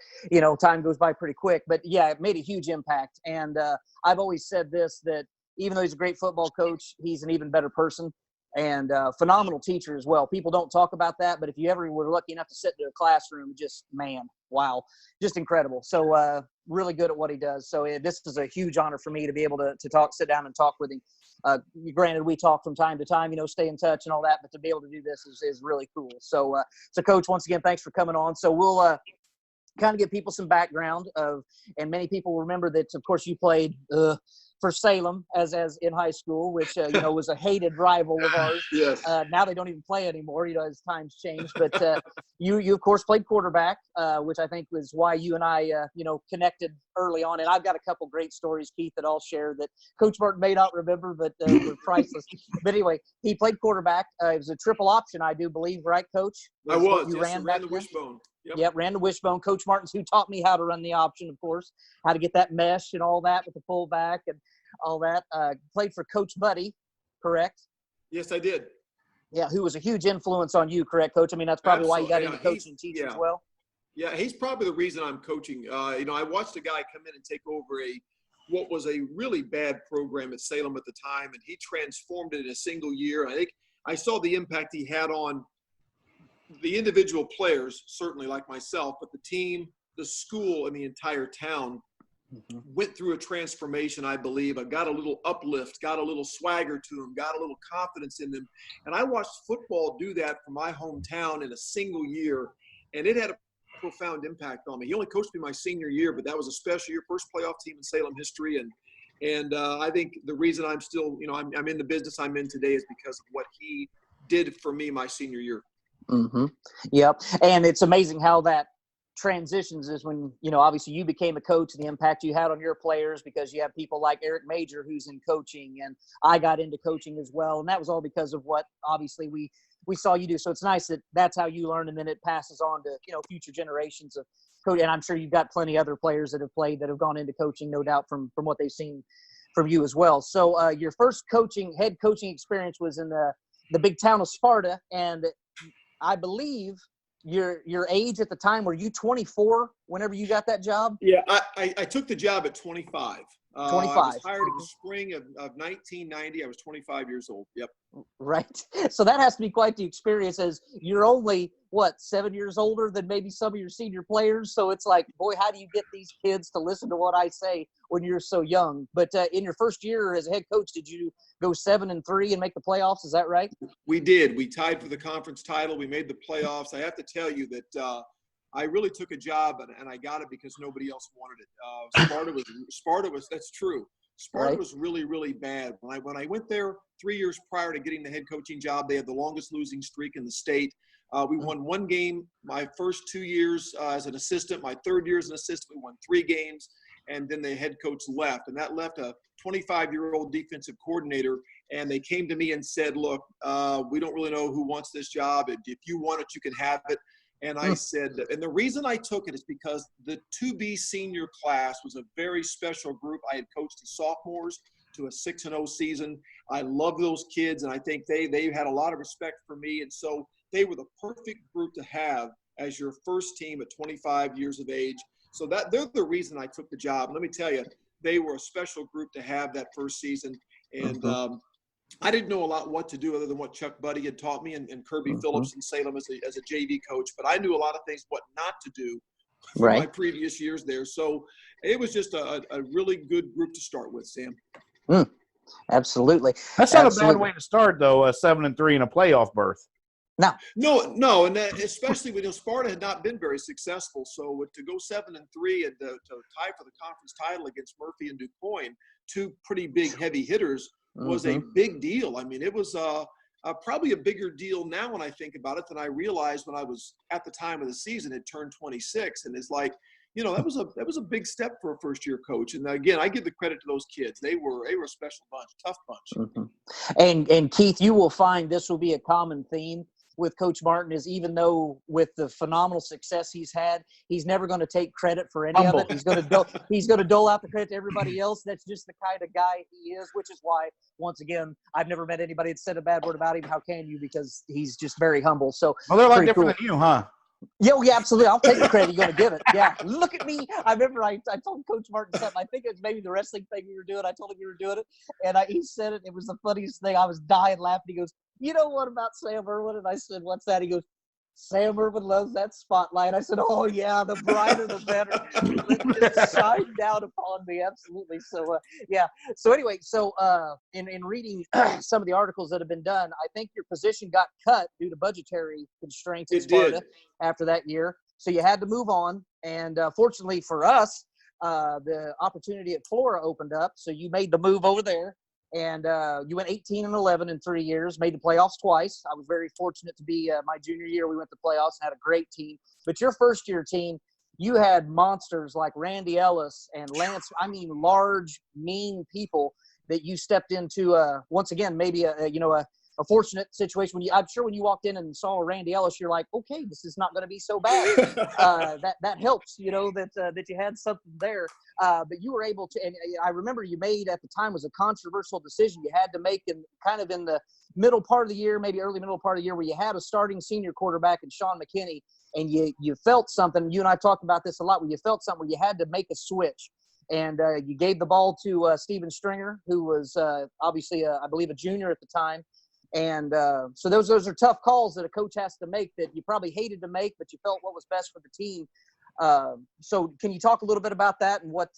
time goes by pretty quick. But yeah, it made a huge impact. And I've always said this, that even though he's a great football coach, he's an even better person and phenomenal teacher as well. People don't talk about that, but if you ever were lucky enough to sit in a classroom, just wow, just incredible. So really good at what he does. So this is a huge honor for me to be able to sit down and talk with him. Granted, we talk from time to time, stay in touch and all that, but to be able to do this is really cool. So Coach, once again, thanks for coming on. So we'll kind of give people some background and many people remember that, of course, you played for Salem as in high school, which was a hated rival of ours. Yes. Now they don't even play anymore, as times change. But you of course played quarterback, which I think was why you and I connected early on. And I've got a couple great stories, Keith, that I'll share that Coach Martin may not remember, but were priceless. But anyway, he played quarterback. It was a triple option, I do believe, right, Coach? I was. You yes, ran the wishbone. Yep, ran the wishbone. Coach Martin's who taught me how to run the option, of course, how to get that mesh and all that with the fullback and all that. Played for Coach Buddy, correct? Yes, I did. Yeah, who was a huge influence on you, correct, Coach? I mean, that's probably why you got into coaching and teaching as well. Yeah, he's probably the reason I'm coaching. I watched a guy come in and take over what was a really bad program at Salem at the time, and he transformed it in a single year. I think I saw the impact he had on the individual players, certainly like myself, but the team, the school, and the entire town. went through a transformation, I believe. I got a little uplift, got a little swagger to them, got a little confidence in them. And I watched football do that for my hometown in a single year, and it had a profound impact on me. He only coached me my senior year, but that was a special year, first playoff team in Salem history. And I think the reason I'm still, I'm in the business I'm in today is because of what he did for me my senior year. Yep. And it's amazing how that transitions is when, obviously you became a coach, the impact you had on your players, because you have people like Eric Major who's in coaching, and I got into coaching as well. And that was all because of what obviously we saw you do. So it's nice that that's how you learn, and then it passes on to, future generations of coach. And I'm sure you've got plenty other players that have played that have gone into coaching, no doubt, from what they've seen from you as well. So your first head coaching experience was in the big town of Sparta, and I believe your age at the time, were you 24 whenever you got that job? Yeah, I took the job at 25. 25. I was hired in the spring of 1990. I was 25 years old. Yep. Right. So that has to be quite the experience, as you're only, 7 years older than maybe some of your senior players. So it's like, boy, how do you get these kids to listen to what I say when you're so young? But in your first year as a head coach, did you go 7-3 and make the playoffs? Is that right? We did. We tied for the conference title. We made the playoffs. I have to tell you that I really took a job, and I got it because nobody else wanted it. Sparta was that's true. Sparta was really, really bad. When I went there 3 years prior to getting the head coaching job, they had the longest losing streak in the state. We won one game my first 2 years as an assistant. My third year as an assistant, we won 3 games, and then the head coach left. And that left a 25-year-old defensive coordinator, and they came to me and said, look, we don't really know who wants this job. If you want it, you can have it. And I said, and the reason I took it is because the 2B senior class was a very special group. I had coached the sophomores to a 6-0 season. I love those kids, and I think they had a lot of respect for me. And so they were the perfect group to have as your first team at 25 years of age. So that they're the reason I took the job. Let me tell you, they were a special group to have that first season. And I didn't know a lot what to do other than what Chuck Buddy had taught me, and Kirby Phillips in Salem as a JV coach. But I knew a lot of things what not to do from my previous years there. So it was just a really good group to start with, Sam. Absolutely. That's not a bad way to start, though, 7-3 in a playoff berth. No, and especially when Sparta had not been very successful. So to go 7-3 and to tie for the conference title against Murphy and DuPois, 2 pretty big heavy hitters, was a big deal. I mean, it was probably a bigger deal now when I think about it than I realized when I was at the time of the season. It turned 26, and it's like, that was a big step for a first-year coach. And again, I give the credit to those kids. They were a special bunch, tough bunch. And Keith, you will find this will be a common theme with Coach Martin, is even though with the phenomenal success he's had, he's never going to take credit for any of it. He's going to dole out the credit to everybody else. That's just the kind of guy he is, which is why, once again, I've never met anybody that said a bad word about him. How can you? Because he's just very humble. So they're a lot different than you, huh? Yeah, absolutely. I'll take the credit you're going to give it. Yeah, look at me. I remember I told Coach Martin something. I think it was maybe the wrestling thing we were doing. I told him we were doing it, and he said it. It was the funniest thing. I was dying laughing. He goes, "You know what about Sam Erwin?" And I said, "What's that?" He goes, "Sam Erwin loves that spotlight." I said, "Oh yeah, the brighter the better." It just shined down upon me, absolutely. So So anyway, in reading some of the articles that have been done, I think your position got cut due to budgetary constraints in Sparta after that year. So you had to move on, and fortunately for us, the opportunity at Flora opened up. So you made the move over there. And you went 18-11 in 3 years, made the playoffs twice. I was very fortunate to be my junior year. We went to playoffs and had a great team. But your first-year team, you had monsters like Randy Ellis and Lance. I mean, large, mean people that you stepped into. Once again, maybe a fortunate situation. I'm sure when you walked in and saw Randy Ellis, you're like, okay, this is not going to be so bad. That helps, that you had something there. But you were able to, and I remember you made at the time was a controversial decision you had to make in the middle part of the year, maybe early middle part of the year, where you had a starting senior quarterback in Sean McKinney, and you felt something. You and I talked about this a lot, where you felt something where you had to make a switch. And you gave the ball to Steven Stringer, who was obviously, I believe, a junior at the time. And so those are tough calls that a coach has to make that you probably hated to make, but you felt what was best for the team. So can you talk a little bit about that and what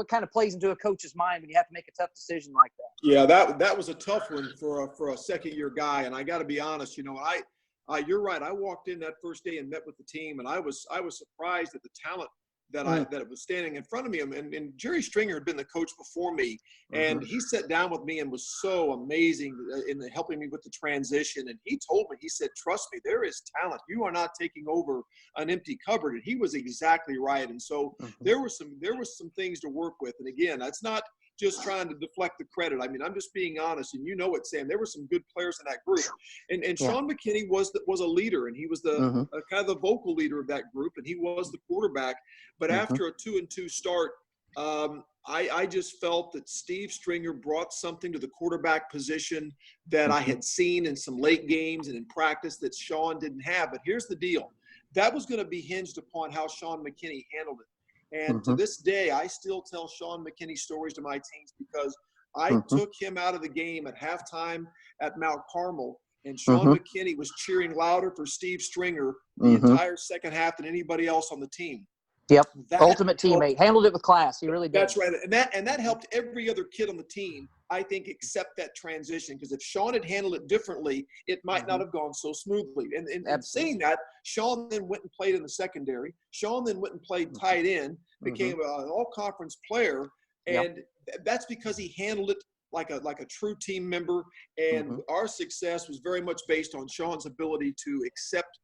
kind of plays into a coach's mind when you have to make a tough decision like that? Yeah, that was a tough one for a second-year guy, and I got to be honest. You're right. I walked in that first day and met with the team, and I was surprised at the talent that was standing in front of me. And Jerry Stringer had been the coach before me, and he sat down with me and was so amazing in helping me with the transition. And he told me, he said, "Trust me, there is talent. You are not taking over an empty cupboard." And he was exactly right. And so there were some things to work with. And again, that's not just trying to deflect the credit. I mean, I'm just being honest, and you know it, Sam. There were some good players in that group, and Sean McKinney was a leader, and he was the kind of the vocal leader of that group, and he was the quarterback. But after a 2-2 start, I just felt that Steve Stringer brought something to the quarterback position that I had seen in some late games and in practice that Sean didn't have. But here's the deal: that was going to be hinged upon how Sean McKinney handled it. And to this day, I still tell Sean McKinney stories to my teams because I took him out of the game at halftime at Mount Carmel, and Sean McKinney was cheering louder for Steve Stringer the entire second half than anybody else on the team. Yep, ultimate teammate. Handled it with class. He really did. That's right, and that helped every other kid on the team, I think, accept that transition, because if Sean had handled it differently, it might not have gone so smoothly. And saying that, Sean then went and played in the secondary. Sean then went and played tight end, became an all-conference player, and that's because he handled it like a true team member. And our success was very much based on Sean's ability to accept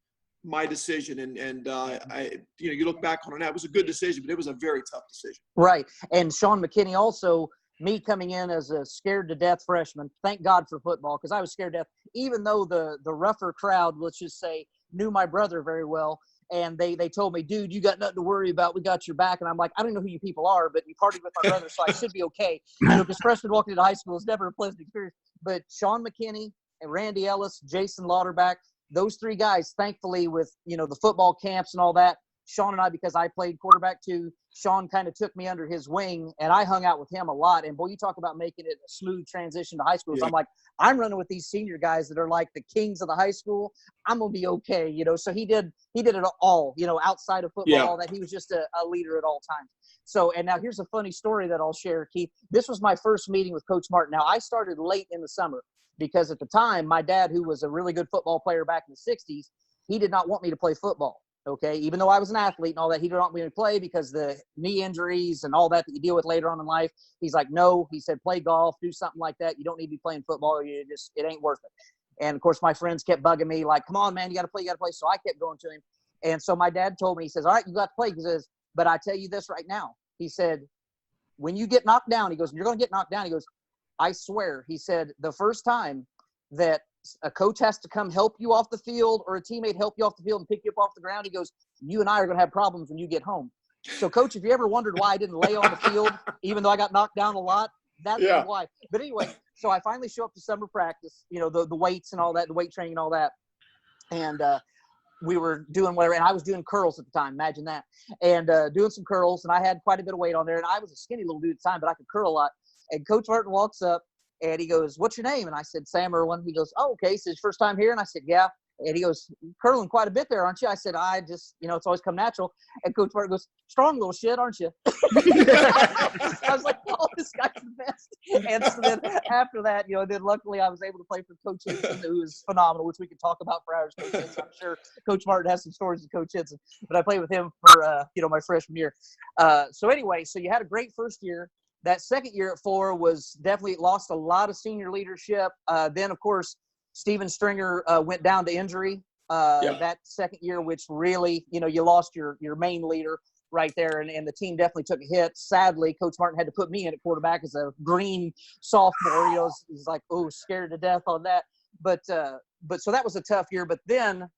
my decision, and you look back on it now, it was a good decision, but it was a very tough decision. Right. And Sean McKinney also, me coming in as a scared to death freshman, thank God for football, because I was scared to death, even though the rougher crowd, let's just say, knew my brother very well, and they told me, "Dude, you got nothing to worry about, we got your back." And I'm like, I don't know who you people are, but you partied with my brother, so I should be okay. Because freshman walking into high school is never a pleasant experience. But Sean McKinney and Randy Ellis, Jason Lauterbach, those three guys, thankfully, with the football camps and all that, Sean and I, because I played quarterback too, Sean kind of took me under his wing, and I hung out with him a lot. And boy, you talk about making it a smooth transition to high school. So I'm like, I'm running with these senior guys that are like the kings of the high school. I'm gonna be okay, So he did it all, outside of football, all that. He was just a leader at all times. So, and now here's a funny story that I'll share, Keith. This was my first meeting with Coach Martin. Now, I started late in the summer, because at the time, my dad, who was a really good football player back in the 60s, he did not want me to play football, okay? Even though I was an athlete and all that, he didn't want me to play because the knee injuries and all that you deal with later on in life. He's like, no. He said, play golf, do something like that. You don't need to be playing football. It ain't worth it. And, of course, my friends kept bugging me like, come on, man, you got to play. So I kept going to him. And so my dad told me, he says, all right, you got to play. He says, but I tell you this right now. He said, when you get knocked down, he goes, you're going to get knocked down. He goes, I swear, he said, the first time that a coach has to come help you off the field or a teammate help you off the field and pick you up off the ground, he goes, you and I are going to have problems when you get home. So, Coach, if you ever wondered why I didn't lay on the field, even though I got knocked down a lot, that's why. But anyway, so I finally show up to summer practice, the weights and all that, the weight training and all that. And we were doing whatever, and I was doing curls at the time. Imagine that. And doing some curls, and I had quite a bit of weight on there. And I was a skinny little dude at the time, but I could curl a lot. And Coach Martin walks up, and he goes, what's your name? And I said, Sam Erwin. He goes, oh, okay. So his first time here? And I said, yeah. And he goes, curling quite a bit there, aren't you? I said, I just, it's always come natural. And Coach Martin goes, strong little shit, aren't you? I was like, oh, this guy's the best. And so then after that, then luckily I was able to play for Coach Henson, who is phenomenal, which we could talk about for hours. Coach Henson, I'm sure Coach Martin has some stories with Coach Henson. But I played with him for, my freshman year. So anyway, so you had a great first year. That second year at Florida was definitely lost a lot of senior leadership. Then, of course, Steven Stringer went down to injury that second year, which really, you lost your main leader right there, and the team definitely took a hit. Sadly, Coach Martin had to put me in at quarterback as a green sophomore. He's like, oh, scared to death on that. But so that was a tough year. But then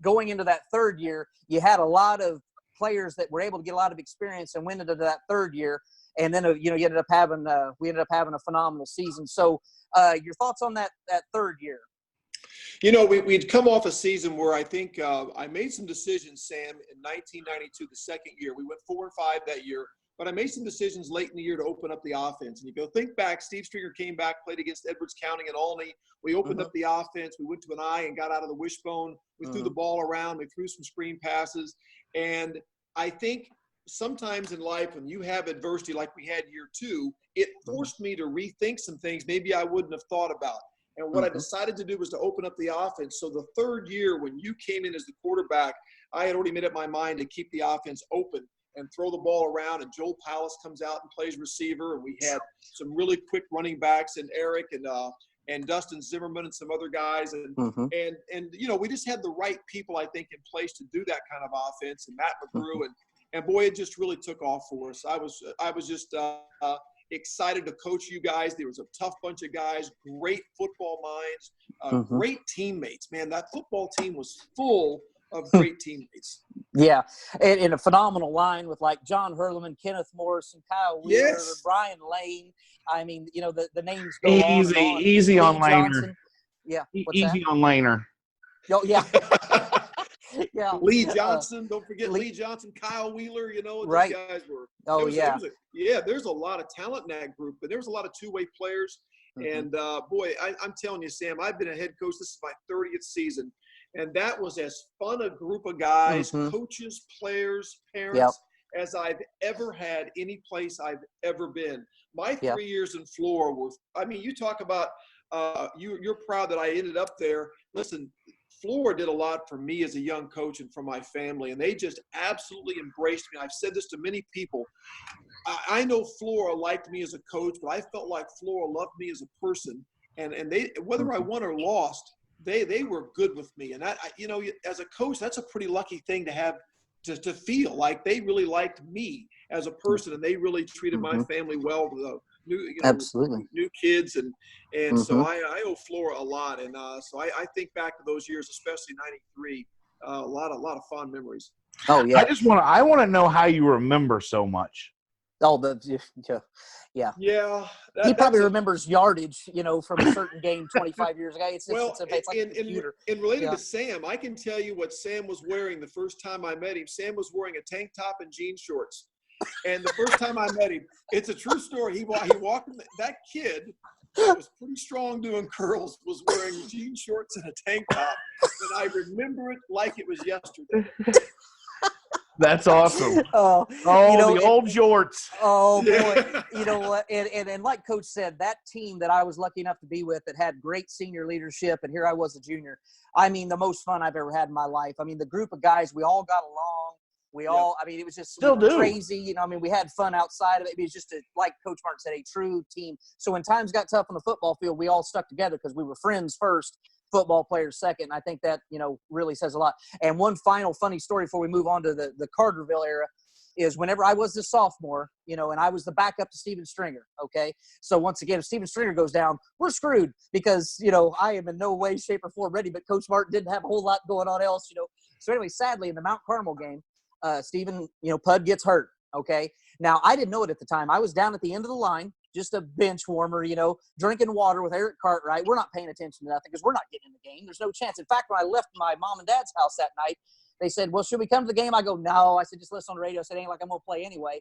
going into that third year, you had a lot of players that were able to get a lot of experience and went into that third year. And then, we ended up having a phenomenal season. So your thoughts on that third year? We'd come off a season where I think I made some decisions, Sam, in 1992, the second year. We went 4-5 that year, but I made some decisions late in the year to open up the offense. And you go think back, Steve Stringer came back, played against Edwards County and Olney. We opened up the offense. We went to an eye and got out of the wishbone. We threw the ball around. We threw some screen passes. And I think sometimes in life when you have adversity like we had year 2, it forced me to rethink some things maybe I wouldn't have thought about. And what I decided to do was to open up the offense. So the third year when you came in as the quarterback, I had already made up my mind to keep the offense open and throw the ball around. And Joel Palace comes out and plays receiver. And we had some really quick running backs and Eric and Dustin Zimmerman and some other guys. And you know, we just had the right people, I think, in place to do that kind of offense. And Matt McGrew and boy, it just really took off for us. I was just excited to coach you guys. There was a tough bunch of guys, great football minds, great teammates. Man, that football team was full of great teammates. Yeah, and a phenomenal line with like John Hurleman, Kenneth Morrison, Kyle Wheeler, Brian Lane. I mean, you know, the names go on and on. Easy on Johnson. Laner. Yeah, Easy on Laner. Oh, yeah. Yeah. Lee Johnson, don't forget Lee Johnson, Kyle Wheeler, you know what those guys were. Oh, There's a lot of talent in that group, but there was a lot of two-way players. And, boy, I'm telling you, Sam, I've been a head coach. This is my 30th season. And that was as fun a group of guys, coaches, players, parents, as I've ever had any place I've ever been. My 3 years in Florida were – I mean, you talk about you're proud that I ended up there. Listen, Florida did a lot for me as a young coach and for my family, and they just absolutely embraced me. I've said this to many people. I know Florida liked me as a coach, but I felt like Florida loved me as a person. And they, whether I won or lost, they were good with me. And you know, as a coach, that's a pretty lucky thing to have, to feel like they really liked me as a person, and they really treated my family well. Absolutely. New kids, and so I owe Flora a lot, and so I think back to those years, especially '93, a lot of fond memories. Oh yeah. I want to know how you remember so much. Oh, yeah. He probably remembers yardage, you know, from a certain game 25 years ago. It's like a computer. And related to Sam, I can tell you what Sam was wearing the first time I met him. Sam was wearing a tank top and jean shorts. And the first time I met him, it's a true story. He walked in, that kid that was pretty strong doing curls was wearing jean shorts and a tank top. And I remember it like it was yesterday. That's awesome. Oh, you know, the old jorts. Oh, boy. You know what? And like Coach said, that team that I was lucky enough to be with that had great senior leadership, and here I was a junior. I mean, the most fun I've ever had in my life. I mean, the group of guys, we all got along. I mean, it was just crazy. You know, I mean, we had fun outside of it. It was just, like Coach Martin said, a true team. So when times got tough on the football field, we all stuck together because we were friends first, football players second. And I think that, you know, really says a lot. And one final funny story before we move on to the Carterville era is whenever I was a sophomore, you know, and I was the backup to Steven Stringer, okay? So once again, if Steven Stringer goes down, we're screwed because, you know, I am in no way, shape, or form ready, but Coach Martin didn't have a whole lot going on else, you know. So anyway, sadly, in the Mount Carmel game, Steven, you know, Pud gets hurt, okay? Now, I didn't know it at the time. I was down at the end of the line, just a bench warmer, you know, drinking water with Eric Cartwright. We're not paying attention to nothing because we're not getting in the game. There's no chance. In fact, when I left my mom and dad's house that night, they said, well, should we come to the game? I go, no. I said, just listen on the radio. I said, ain't like I'm going to play anyway.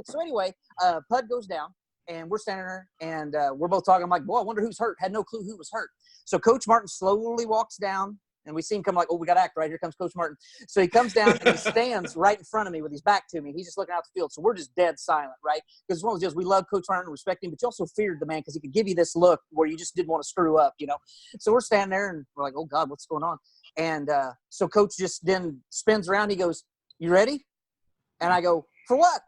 So anyway, Pud goes down, and we're standing there, and we're both talking. I'm like, boy, I wonder who's hurt. Had no clue who was hurt. So Coach Martin slowly walks down, and we see him come like, oh, we got to act right. Here comes Coach Martin. So he comes down, and he stands right in front of me with his back to me. He's just looking out the field. So we're just dead silent, right? Because it's one of those deals, we love Coach Martin and respect him, but you also feared the man because he could give you this look where you just didn't want to screw up, you know? So we're standing there, and we're like, oh, God, what's going on? And so Coach just then spins around. He goes, you ready? And I go, for what?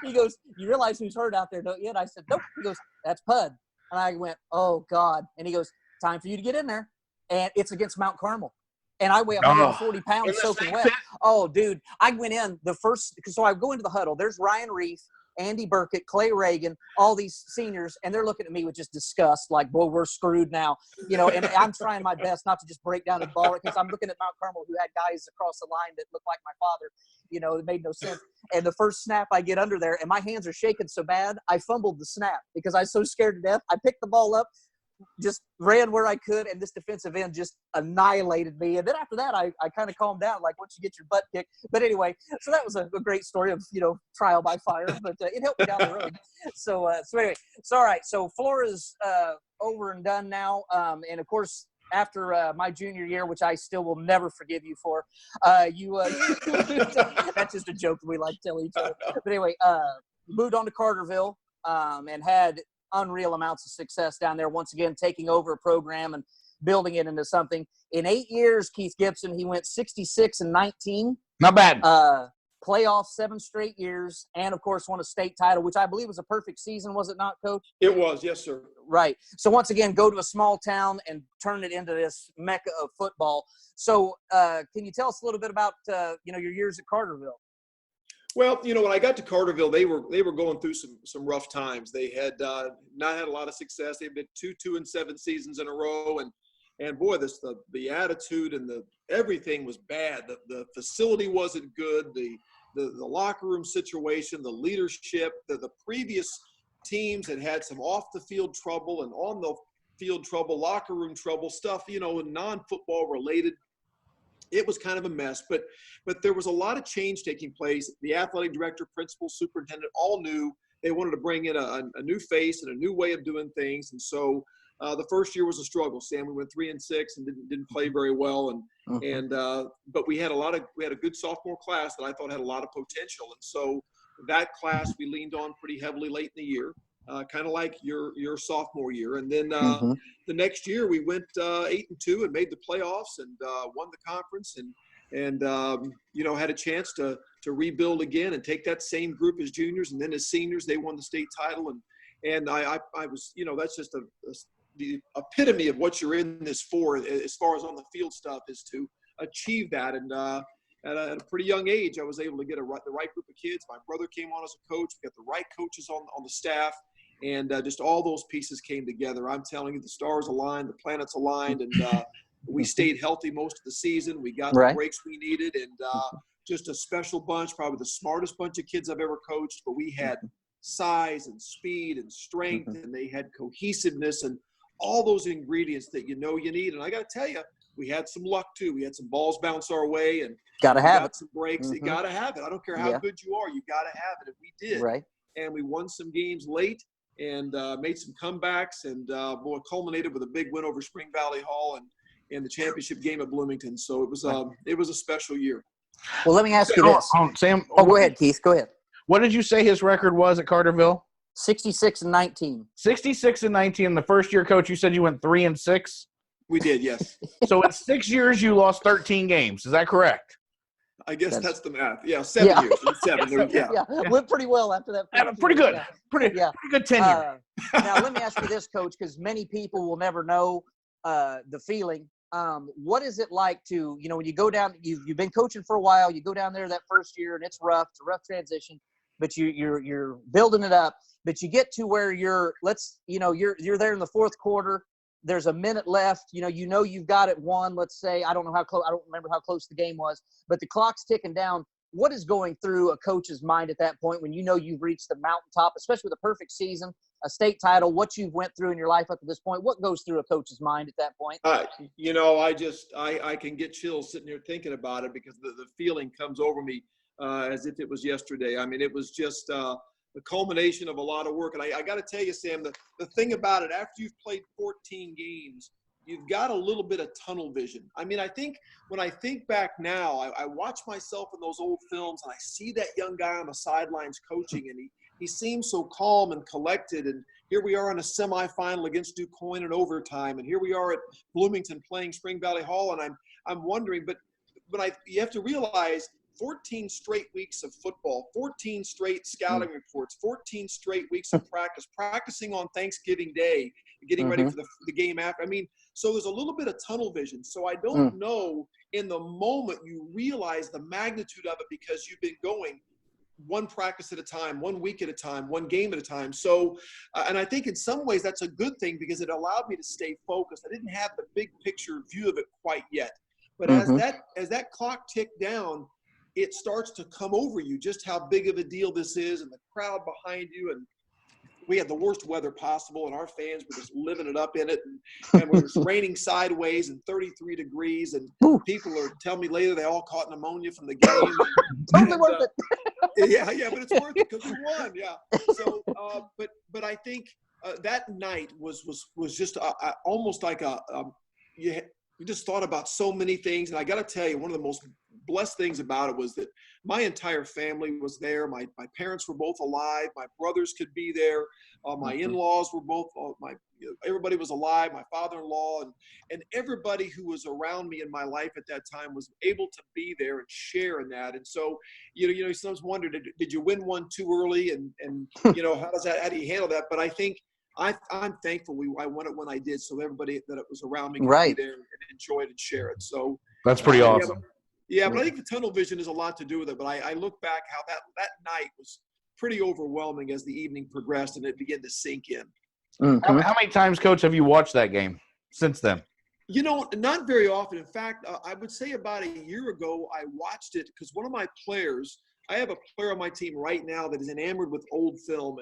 He goes, you realize who's hurt out there, don't you? And I said, nope. He goes, that's Pud. And I went, oh, God. And he goes, time for you to get in there. And it's against Mount Carmel. And I weigh 140 pounds soaking wet. Oh, dude. I went in so I go into the huddle. There's Ryan Reef, Andy Burkett, Clay Reagan, all these seniors, and they're looking at me with just disgust, like, boy, we're screwed now. You know, and I'm trying my best not to just break down the ball because I'm looking at Mount Carmel who had guys across the line that looked like my father. You know, it made no sense. And the first snap I get under there, and my hands are shaking so bad, I fumbled the snap because I was so scared to death. I picked the ball up, just ran where I could, and this defensive end just annihilated me. And then after that, I kind of calmed down, like once you get your butt kicked. But anyway, so that was a great story of, you know, trial by fire, but it helped me down the road. So anyway, so all right, so Florida's over and done now. And of course, after my junior year, which I still will never forgive you for. That's just a joke that we like to tell each other. But anyway, moved on to Carterville and had unreal amounts of success down there. Once again, taking over a program and building it into something. In 8 years, Keith Gibson, he went 66-19. Not bad. Playoffs 7 straight years, and of course won a state title, which I believe was a perfect season, was it not, Coach? It was, yes, sir. Right. So once again, go to a small town and turn it into this mecca of football. So can you tell us a little bit about your years at Carterville? Well, when I got to Carterville, they were going through some rough times. They had not had a lot of success. They've been 2-7 seasons in a row, and boy, the attitude and everything was bad. The facility wasn't good. The locker room situation, the leadership, the previous teams had some off the field trouble and on the field trouble, locker room trouble, stuff, non-football related. It was kind of a mess, but there was a lot of change taking place. The athletic director, principal, superintendent all knew they wanted to bring in a new face and a new way of doing things. And so the first year was a struggle, Sam. We went 3-6 and didn't play very well. But we had a good sophomore class that I thought had a lot of potential. And so that class we leaned on pretty heavily late in the year, kind of like your sophomore year. And then the next year we went 8-2 and made the playoffs and won the conference and had a chance to rebuild again and take that same group as juniors. And then as seniors, they won the state title. And I was, that's just the epitome of what you're in this for, as far as on the field stuff, is to achieve that. And at a pretty young age, I was able to get the right group of kids. My brother came on as a coach. We got the right coaches on the staff, and just all those pieces came together. I'm telling you, the stars aligned, the planets aligned, and we stayed healthy most of the season. We got the breaks we needed, and just a special bunch, probably the smartest bunch of kids I've ever coached. But we had size and speed and strength, and they had cohesiveness and all those ingredients that you need. And I got to tell you, we had some luck too. We had some balls bounce our way, and got some breaks. You got to have it. I don't care how good you are, you got to have it. And we did. Right. And we won some games late and made some comebacks, and culminated with a big win over Spring Valley Hall and the championship game at Bloomington. So it was a special year. Well, let me ask you this, Sam. Go ahead, Keith. Go ahead. What did you say his record was at Carterville? 66-19. 66-19. The first year, Coach, you said you went 3-6. We did, yes. So in 6 years, you lost 13 games. Is that correct? I guess that's the math. Yeah, 7 years. 7. Yeah, went pretty well after that. Pretty good. Pretty good tenure. Now, let me ask you this, Coach, because many people will never know the feeling. What is it like to, when you go down, you've been coaching for a while, you go down there that first year, and it's rough. It's a rough transition, but you're building it up. But you get to where you're there in the fourth quarter. There's a minute left. You've got it won. Let's say, I don't remember how close the game was, but the clock's ticking down. What is going through a coach's mind at that point when you've reached the mountaintop, especially with a perfect season, a state title, what you've went through in your life up to this point? What goes through a coach's mind at that point? I can get chills sitting here thinking about it, because the feeling comes over me as if it was yesterday. I mean, it was just the culmination of a lot of work. And I got to tell you, Sam, the thing about it, after you've played 14 games, you've got a little bit of tunnel vision. I mean, I think when I think back now, I watch myself in those old films and I see that young guy on the sidelines coaching, and he seems so calm and collected. And here we are in a semifinal against DuQuoin in overtime. And here we are at Bloomington playing Spring Valley Hall. And I'm wondering, but you have to realize 14 straight weeks of football, 14 straight scouting reports, 14 straight weeks of practicing on Thanksgiving Day, getting ready for the game after. I mean, so there's a little bit of tunnel vision. So I don't know, in the moment you realize the magnitude of it, because you've been going one practice at a time, 1 week at a time, one game at a time. So, and I think in some ways that's a good thing, because it allowed me to stay focused. I didn't have the big picture view of it quite yet. But as that clock ticked down, it starts to come over you just how big of a deal this is, and the crowd behind you. And we had the worst weather possible, and our fans were just living it up in it. And it was raining sideways and 33 degrees. And people are telling me later they all caught pneumonia from the game. Totally worth it. Yeah, but it's worth it because we won. Yeah. So, but I think that night was just almost like you just thought about so many things. And I got to tell you, one of the most blessed things about it was that my entire family was there. My parents were both alive. My brothers could be there. My in-laws were both, everybody was alive. My father-in-law and everybody who was around me in my life at that time was able to be there and share in that. And so, you sometimes wonder, did you win one too early? And how do you handle that? But I think I'm thankful I won it when I did, so everybody that was around me could be there and enjoy it and share it. So that's pretty awesome. Yeah, but I think the tunnel vision has a lot to do with it. But I look back how that night was pretty overwhelming as the evening progressed and it began to sink in. Mm-hmm. How many times, Coach, have you watched that game since then? Not very often. In fact, I would say about a year ago, I watched it because one of my players, I have a player on my team right now that is enamored with old film,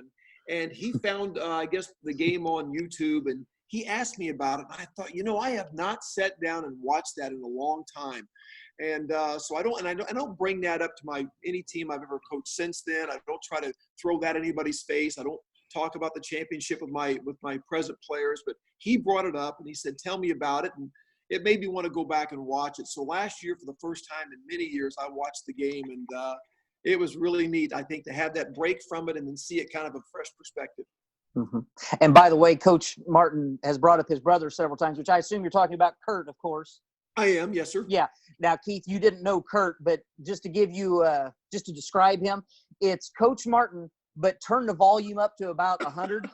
and he found, I guess, the game on YouTube, and he asked me about it. And I thought, I have not sat down and watched that in a long time. And so I don't bring that up to any team I've ever coached since then. I don't try to throw that in anybody's face. I don't talk about the championship with my present players, but he brought it up and he said, tell me about it. And it made me want to go back and watch it. So last year, for the first time in many years, I watched the game, and it was really neat, I think, to have that break from it and then see it kind of a fresh perspective. Mm-hmm. And by the way, Coach Martin has brought up his brother several times, which I assume you're talking about Kurt, of course. I am, yes, sir. Yeah. Now, Keith, you didn't know Kurt, but just to give you, just to describe him, it's Coach Martin, but turn the volume up to about 100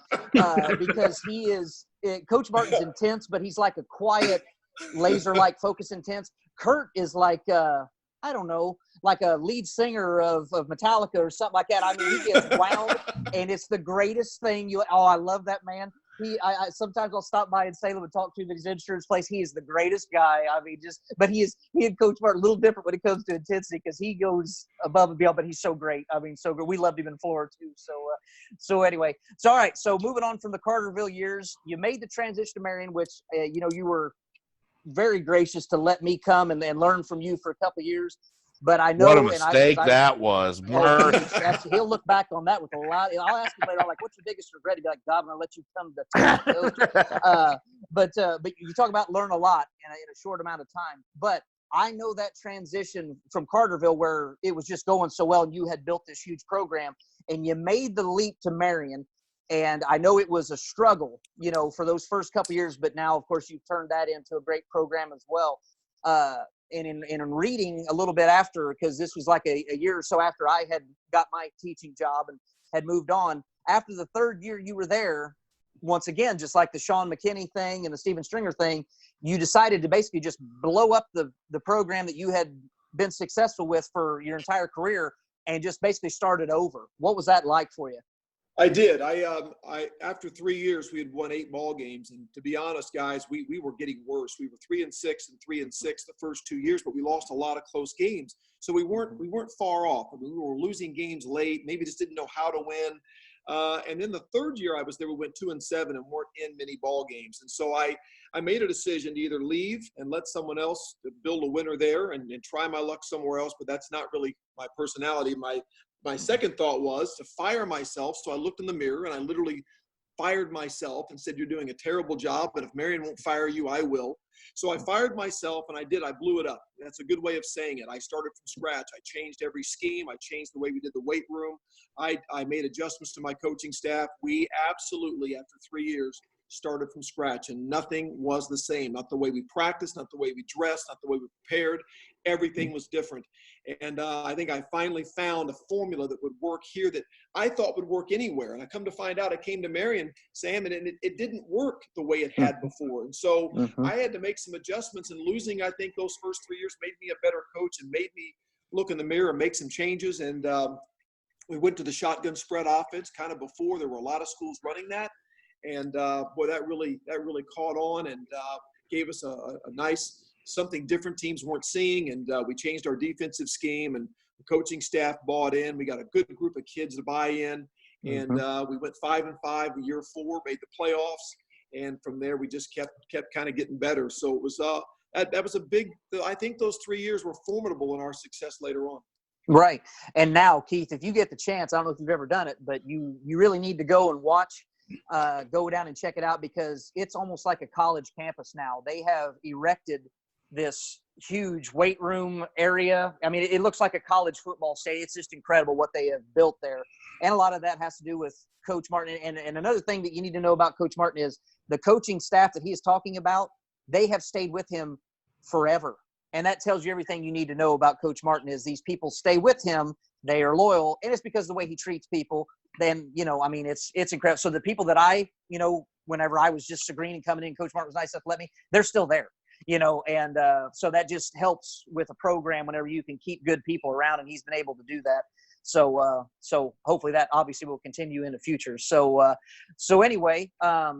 because Coach Martin's intense, but he's like a quiet, laser-like focus intense. Kurt is like, I don't know, like a lead singer of Metallica or something like that. I mean, he gets wound, and it's the greatest thing. I love that man. Sometimes I'll stop by in Salem and talk to him at his insurance place. He is the greatest guy. I mean, but he and Coach Martin a little different when it comes to intensity because he goes above and beyond, but he's so great. I mean, so good. We loved him in Florida too. So anyway, all right. So moving on from the Carterville years, you made the transition to Marion, which, you were very gracious to let me come and learn from you for a couple of years. But I know what a mistake that was. He'll look back on that with a lot. I'll ask him later on, like, what's your biggest regret? He'd be like, God, I'm gonna let you come to coach. But you talk about learn a lot in a short amount of time. But I know that transition from Carterville, where it was just going so well, and you had built this huge program, and you made the leap to Marion. And I know it was a struggle, for those first couple of years. But now, of course, you've turned that into a great program as well. And in reading a little bit after, because this was like a year or so after I had got my teaching job and had moved on, after the third year you were there, once again, just like the Sean McKinney thing and the Steven Stringer thing, you decided to basically just blow up the program that you had been successful with for your entire career and just basically started over. What was that like for you? I did. I after 3 years, we had won 8 ball games, and to be honest, guys, we were getting worse. We were 3-6 and 3-6 the first 2 years, but we lost a lot of close games. So we weren't far off. I mean, we were losing games late. Maybe just didn't know how to win. And then the third year I was there, we went 2-7 and weren't in many ball games. And so I made a decision to either leave and let someone else build a winner there and try my luck somewhere else. But that's not really my personality. My second thought was to fire myself. So I looked in the mirror and I literally fired myself and said, you're doing a terrible job, but if Marion won't fire you, I will. So I fired myself, and I blew it up. That's a good way of saying it. I started from scratch. I changed every scheme. I changed the way we did the weight room. I made adjustments to my coaching staff. We absolutely, after 3 years, started from scratch, and nothing was the same. Not the way we practiced, not the way we dressed, not the way we prepared. Everything was different. And I think I finally found a formula that would work here that I thought would work anywhere. And I come to find out, I came to Marion, Sam, and it didn't work the way it had before. And so I had to make some adjustments, and losing, I think, those first 3 years made me a better coach and made me look in the mirror and make some changes. And we went to the shotgun spread offense kind of before. There were a lot of schools running that. And boy, that really caught on and gave us a nice something different teams weren't seeing. And we changed our defensive scheme, and the coaching staff bought in. We got a good group of kids to buy in, and we went 5-5 in year 4, made the playoffs, and from there we just kept kind of getting better. So it was that was a big. I think those 3 years were formidable in our success later on. Right. And now, Keith, if you get the chance, I don't know if you've ever done it, but you really need to go and watch go down and check it out because it's almost like a college campus now. They have erected this huge weight room area. I mean, it looks like a college football stadium. It's just incredible what they have built there. And a lot of that has to do with Coach Martin. And another thing that you need to know about Coach Martin is the coaching staff that he is talking about, they have stayed with him forever. And that tells you everything you need to know about Coach Martin is these people stay with him. They are loyal. And it's because of the way he treats people. Then, I mean, it's incredible. So the people that whenever I was just Sagreen and coming in, Coach Martin was nice enough to let me, they're still there. And so that just helps with a program whenever you can keep good people around, and he's been able to do that. So hopefully that obviously will continue in the future. So anyway,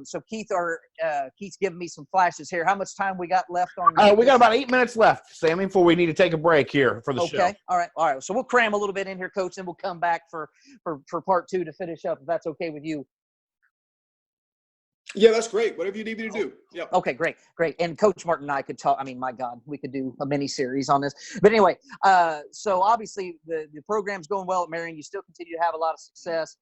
so Keith's giving me some flashes here. How much time we got left on? We got about 8 minutes left, Sammy, before we need to take a break here for the show. Okay. All right. So we'll cram a little bit in here, Coach, and we'll come back for part 2 to finish up, if that's okay with you. Yeah, that's great. Whatever you need me to do. Yeah. Okay, great. And Coach Martin and I could talk. I mean, my God, we could do a mini series on this. But anyway, so obviously the program's going well at Marion. You still continue to have a lot of success.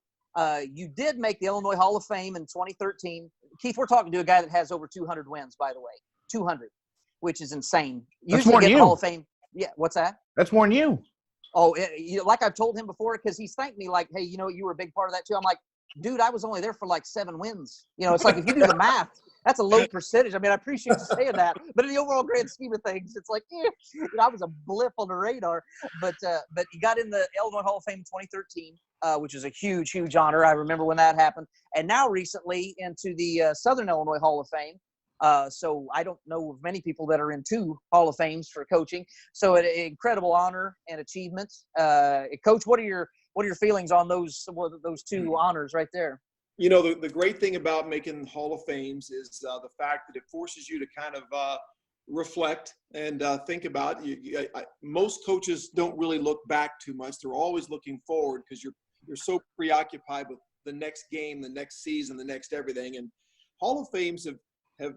You did make the Illinois Hall of Fame in 2013. Keith, we're talking to a guy that has over 200 wins, by the way. 200, which is insane. That's more than you. Hall of Fame. Yeah, what's that? That's more than you. Oh, like I've told him before, because he's thanked me like, hey, you were a big part of that too. I'm like, dude, I was only there for like 7 wins. It's like if you do the math, that's a low percentage. I mean, I appreciate you saying that, but in the overall grand scheme of things, it's like, I was a blip on the radar. But you got in the Illinois Hall of Fame in 2013, which is a huge, huge honor. I remember when that happened. And now recently into the Southern Illinois Hall of Fame. So I don't know of many people that are in 2 Hall of Fames for coaching. So an incredible honor and achievement. Coach, what are your feelings on those 2 honors right there? The great thing about making Hall of Fames is the fact that it forces you to kind of reflect and think about. Most coaches don't really look back too much. They're always looking forward because you're so preoccupied with the next game, the next season, the next everything. And Hall of Fames have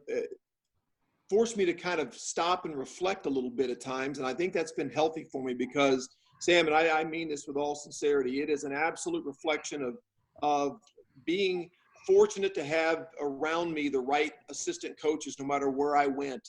forced me to kind of stop and reflect a little bit at times. And I think that's been healthy for me because, Sam, and I mean this with all sincerity, it is an absolute reflection of being fortunate to have around me the right assistant coaches no matter where I went.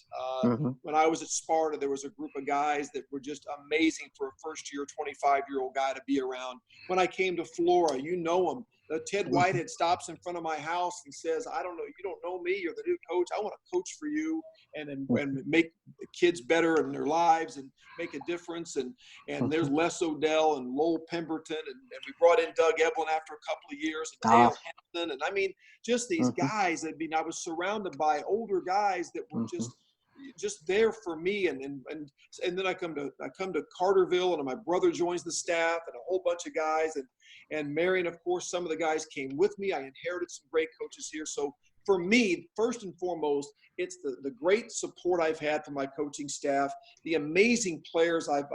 When I was at Sparta, there was a group of guys that were just amazing for a first-year, 25-year-old guy to be around. When I came to Flora, him. Ted Whitehead stops in front of my house and says, I don't know, you don't know me, you're the new coach. I want to coach for you and make the kids better in their lives and make a difference. And there's Les Odell and Lowell Pemberton, and we brought in Doug Eblin after a couple of years, and Dale Hampton. And I mean, just these guys. I mean, I was surrounded by older guys that were just there for me. And then I come to Carterville, and my brother joins the staff, and a whole bunch of guys, and Marion, of course, some of the guys came with me. I inherited some great coaches here. So for me, first and foremost, it's the great support I've had from my coaching staff, the amazing players I've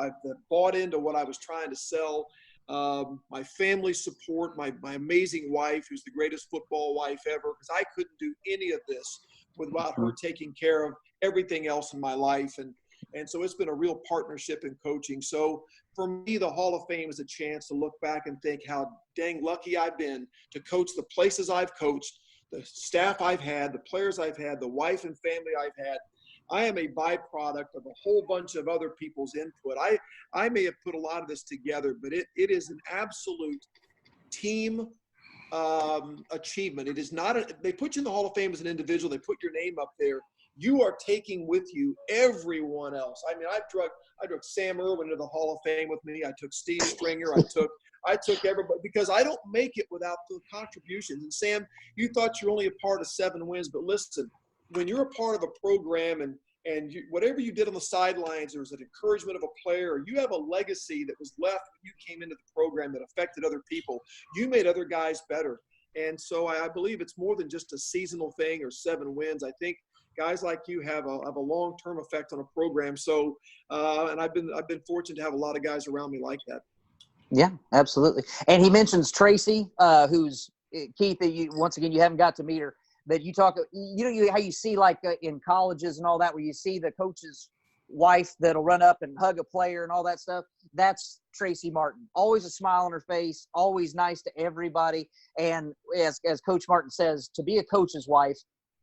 bought into what I was trying to sell, my family support, my amazing wife, who's the greatest football wife ever, because I couldn't do any of this without her taking care of everything else in my life. And so it's been a real partnership in coaching. So for me, the Hall of Fame is a chance to look back and think how dang lucky I've been to coach the places I've coached, the staff I've had, the players I've had, the wife and family I've had. I am a byproduct of a whole bunch of other people's input. I may have put a lot of this together, but it is an absolute team achievement. It is not they put you in the Hall of Fame as an individual. They put your name up there. You are taking with you everyone else. I mean, I drug Sam Erwin into the Hall of Fame with me. I took Steve Stringer. I took everybody, because I don't make it without the contributions. And Sam, you thought you're only a part of 7 wins, but listen, when you're a part of a program and whatever you did on the sidelines, there was an encouragement of a player, or you have a legacy that was left when you came into the program that affected other people. You made other guys better. And so I believe it's more than just a seasonal thing or 7 wins. I think guys like you have a long-term effect on a program. So, and I've been fortunate to have a lot of guys around me like that. Yeah, absolutely. And he mentions Tracy, who's Keith. Once again, you haven't got to meet her, but you talk. How you see like in colleges and all that, where you see the coaches wife that'll run up and hug a player and all that stuff. That's Tracy Martin. Always a smile on her face, always nice to everybody. And as Coach Martin says, to be a coach's wife,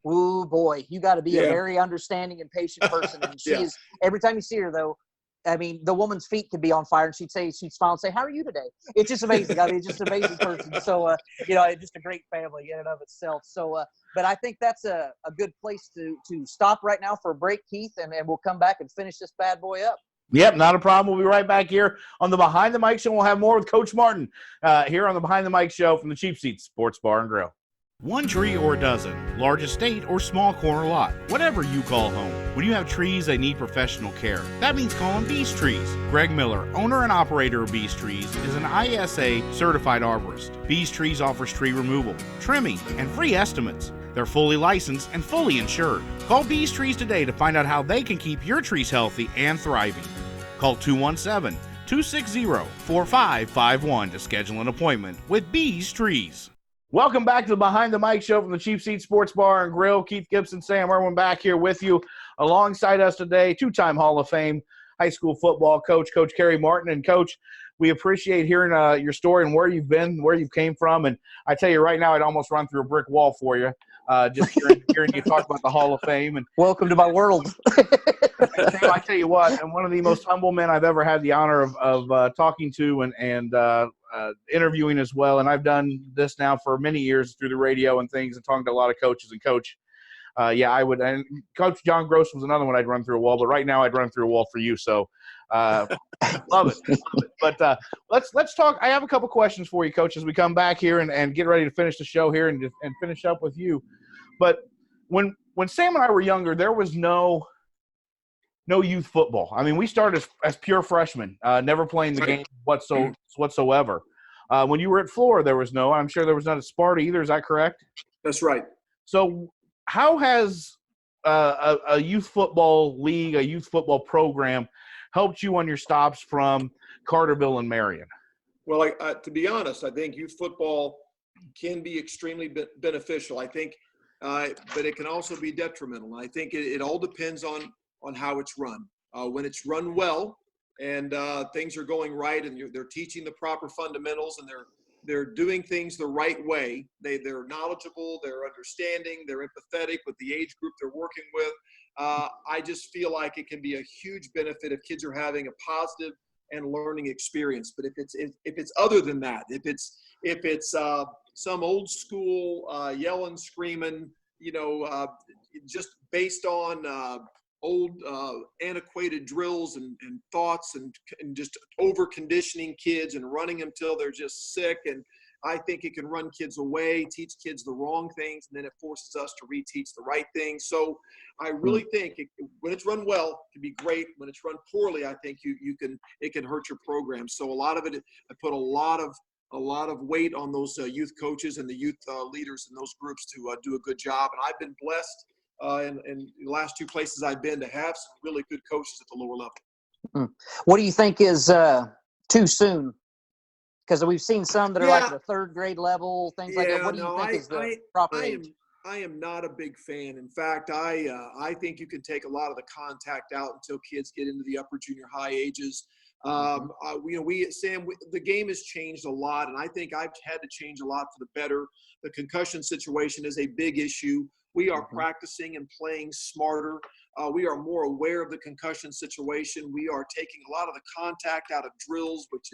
ooh, boy, you got to be a very understanding and patient person. And she is, every time you see her, though, I mean, the woman's feet could be on fire, and she'd smile and say, "How are you today?" It's just amazing. I mean, just an amazing person. So, just a great family in and of itself. So, but I think that's a good place to stop right now for a break, Keith, and we'll come back and finish this bad boy up. Yep, not a problem. We'll be right back here on the Behind the Mic Show. We'll have more with Coach Martin here on the Behind the Mic Show from the Cheap Seats Sports Bar and Grill. One tree or a dozen, large estate or small corner lot, whatever you call home. When you have trees that need professional care, that means calling Beast Trees. Greg Miller, owner and operator of Beast Trees, is an ISA certified arborist. Beast Trees offers tree removal, trimming, and free estimates. They're fully licensed and fully insured. Call Beast Trees today to find out how they can keep your trees healthy and thriving. Call 217-260-4551 to schedule an appointment with Beast Trees. Welcome back to the Behind the Mic Show from the Cheap Seats Sports Bar and Grill. Keith Gibson, Sam Erwin back here with you. Alongside us today, two-time Hall of Fame high school football coach, Coach Kerry Martin. And, Coach, we appreciate hearing your story and where you've been, where you came from. And I tell you right now, I'd almost run through a brick wall for you, just hearing you talk about the Hall of Fame. And welcome to my world. I tell you what, and one of the most humble men I've ever had the honor of talking to and interviewing as well. And I've done this now for many years through the radio and things and talking to a lot of coaches. And Coach, I would. And Coach John Gross was another one I'd run through a wall. But right now I'd run through a wall for you. So love it. But let's talk. I have a couple questions for you, Coach, as we come back here and get ready to finish the show here and finish up with you. But when Sam and I were younger, there was no youth football. I mean, we started as pure freshmen, never playing the game whatsoever. When you were at Florida, there was I'm sure there was none at Sparta either. Is that correct? That's right. So how has a youth football league, a youth football program helped you on your stops from Carterville and Marion? Well, to be honest, I think youth football can be extremely beneficial. I think, but it can also be detrimental. I think it all depends on how it's run. When it's run well and things are going right and they're teaching the proper fundamentals and they're doing things the right way, they're knowledgeable, they're understanding, they're empathetic with the age group they're working with. I just feel like it can be a huge benefit if kids are having a positive and learning experience. But if it's other than that, if it's some old school yelling, screaming, just based on old antiquated drills and thoughts and just over conditioning kids and running them till they're just sick. And I think it can run kids away, teach kids the wrong things, and then it forces us to reteach the right things. So I really think when it's run well, it can be great. When it's run poorly, I think it can hurt your program. So a lot of it, I put a lot of weight on those youth coaches and the youth leaders in those groups to do a good job. And I've been blessed in the last two places I've been to have some really good coaches at the lower level. What do you think is too soon? Because we've seen some that are like the third grade level, things like that. What do you think is the proper age? I am not a big fan. In fact, I think you can take a lot of the contact out until kids get into the upper junior high ages. Sam, the game has changed a lot, and I think I've had to change a lot for the better. The concussion situation is a big issue. We are practicing and playing smarter. We are more aware of the concussion situation. We are taking a lot of the contact out of drills, which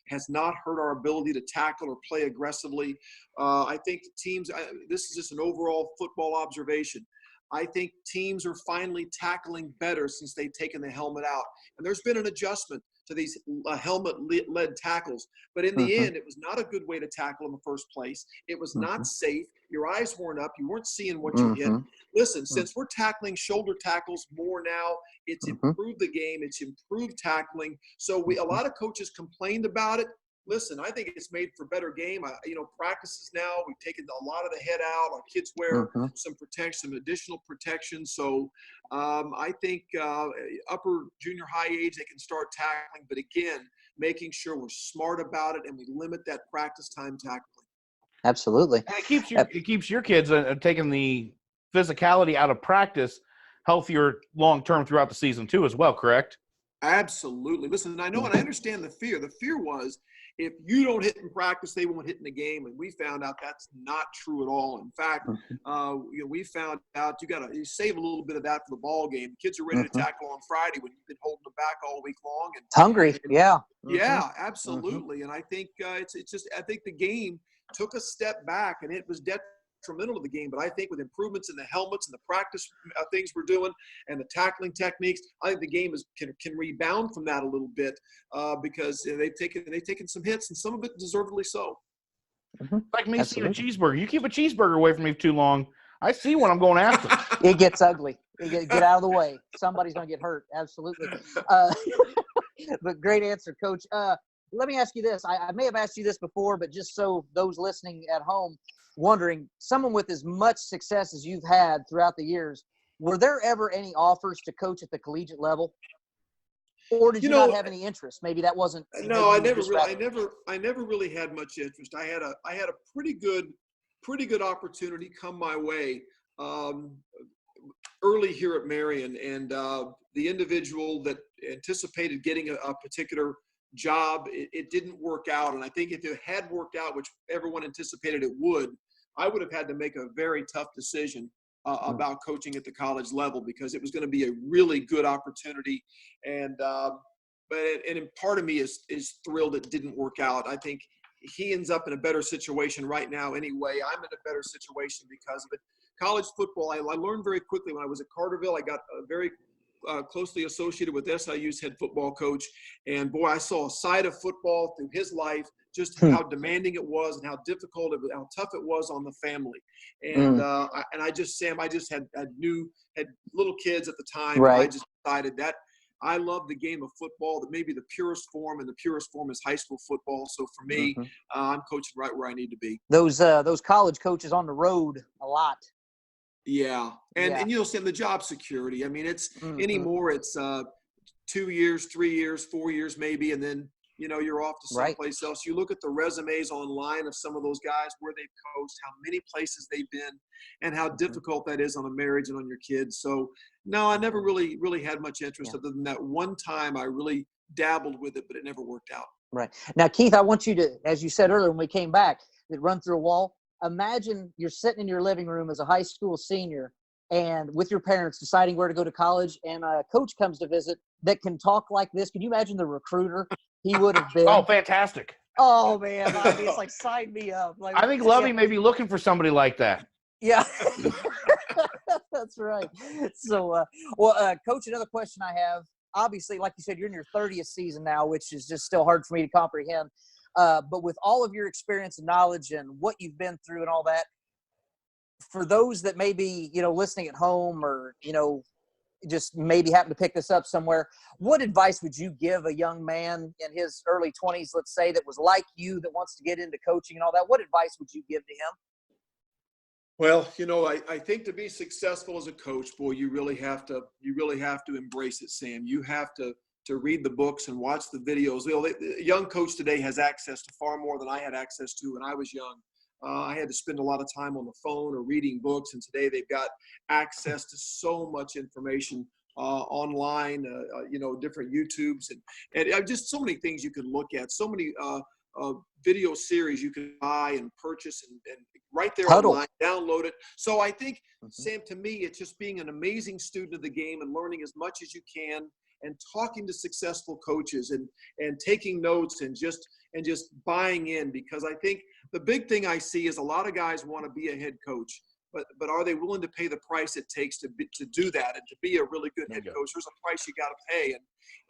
has not hurt our ability to tackle or play aggressively. I think teams, this is just an overall football observation. I think teams are finally tackling better since they've taken the helmet out. And there's been an adjustment to these helmet-led tackles. But in the end, it was not a good way to tackle in the first place. It was not safe. Your eyes weren't up. You weren't seeing what you hit. Listen, since we're tackling shoulder tackles more now, it's improved the game. It's improved tackling. So a lot of coaches complained about it. Listen, I think it's made for better game. Practices now, we've taken a lot of the head out. Our kids wear some additional protection. So I think upper junior high age, they can start tackling. But again, making sure we're smart about it and we limit that practice time tackling. Absolutely. And it keeps your kids taking the physicality out of practice, healthier long term throughout the season too, as well. Correct? Absolutely. Listen, I know and I understand the fear. The fear was if you don't hit in practice, they won't hit in the game. And we found out that's not true at all. In fact, we found out you save a little bit of that for the ball game. Kids are ready to tackle on Friday when you've been holding them back all week long. And hungry. Yeah. Yeah, absolutely. And I think I think the game took a step back, and it was detrimental to the game. But I think with improvements in the helmets and the practice things we're doing and the tackling techniques, I think the game can rebound from that a little bit because they've taken some hits, and some of it deservedly so. Like me seeing a cheeseburger. You keep a cheeseburger away from me too long, I see when I'm going after. It gets ugly. Get out of the way. Somebody's going to get hurt. Absolutely. But great answer, Coach. Let me ask you this. I may have asked you this before, but just so those listening at home wondering, someone with as much success as you've had throughout the years, were there ever any offers to coach at the collegiate level? Or did you not have any interest? Maybe that wasn't. No, I never really had much interest. I had a pretty good opportunity come my way early here at Marion, and the individual that anticipated getting a particular job, it didn't work out. And I think if it had worked out, which everyone anticipated it would, I would have had to make a very tough decision about coaching at the college level because it was going to be a really good opportunity. And part of me is thrilled it didn't work out. I think he ends up in a better situation right now anyway. I'm in a better situation because of it. College football, I learned very quickly when I was at Carterville. I got very closely associated with SIU's head football coach. And, boy, I saw a side of football through his life, just how demanding it was and how difficult it was, how tough it was on the family. And I just had little kids at the time. Right. And I just decided that I love the game of football, that maybe the purest form, and the purest form is high school football. So for me, I'm coaching right where I need to be. Those college coaches on the road a lot. Yeah. And you'll see the job security. I mean, it's anymore, it's 2 years, 3 years, 4 years maybe, and then, you're off to someplace else. You look at the resumes online of some of those guys, where they've coached, how many places they've been, and how difficult that is on a marriage and on your kids. So, no, I never really had much interest other than that one time I really dabbled with it, but it never worked out. Right. Now, Keith, I want you to, as you said earlier when we came back, that run through a wall. Imagine you're sitting in your living room as a high school senior and with your parents deciding where to go to college, and a coach comes to visit that can talk like this. Can you imagine the recruiter he would have been? Oh, fantastic. Oh, man. I mean, it's like, sign me up. Like, I think Lovey may be looking for somebody like that. Yeah. That's right. So, Coach, another question I have. Obviously, like you said, you're in your 30th season now, which is just still hard for me to comprehend. But with all of your experience and knowledge and what you've been through and all that, for those that may be, listening at home or, just maybe happen to pick this up somewhere, what advice would you give a young man in his early 20s, let's say, that was like you, that wants to get into coaching and all that? What advice would you give to him? Well, I think to be successful as a coach, boy, you really have to embrace it, Sam. You have to read the books and watch the videos. A young coach today has access to far more than I had access to when I was young. I had to spend a lot of time on the phone or reading books, and today they've got access to so much information online, different YouTubes and just so many things you can look at, so many video series you can buy and purchase and right there online, download it. So I think, Sam, to me, it's just being an amazing student of the game and learning as much as you can and talking to successful coaches and taking notes and just buying in, because I think the big thing I see is a lot of guys want to be a head coach, but are they willing to pay the price it takes to do that and to be a really good head coach? There's a price you got to pay.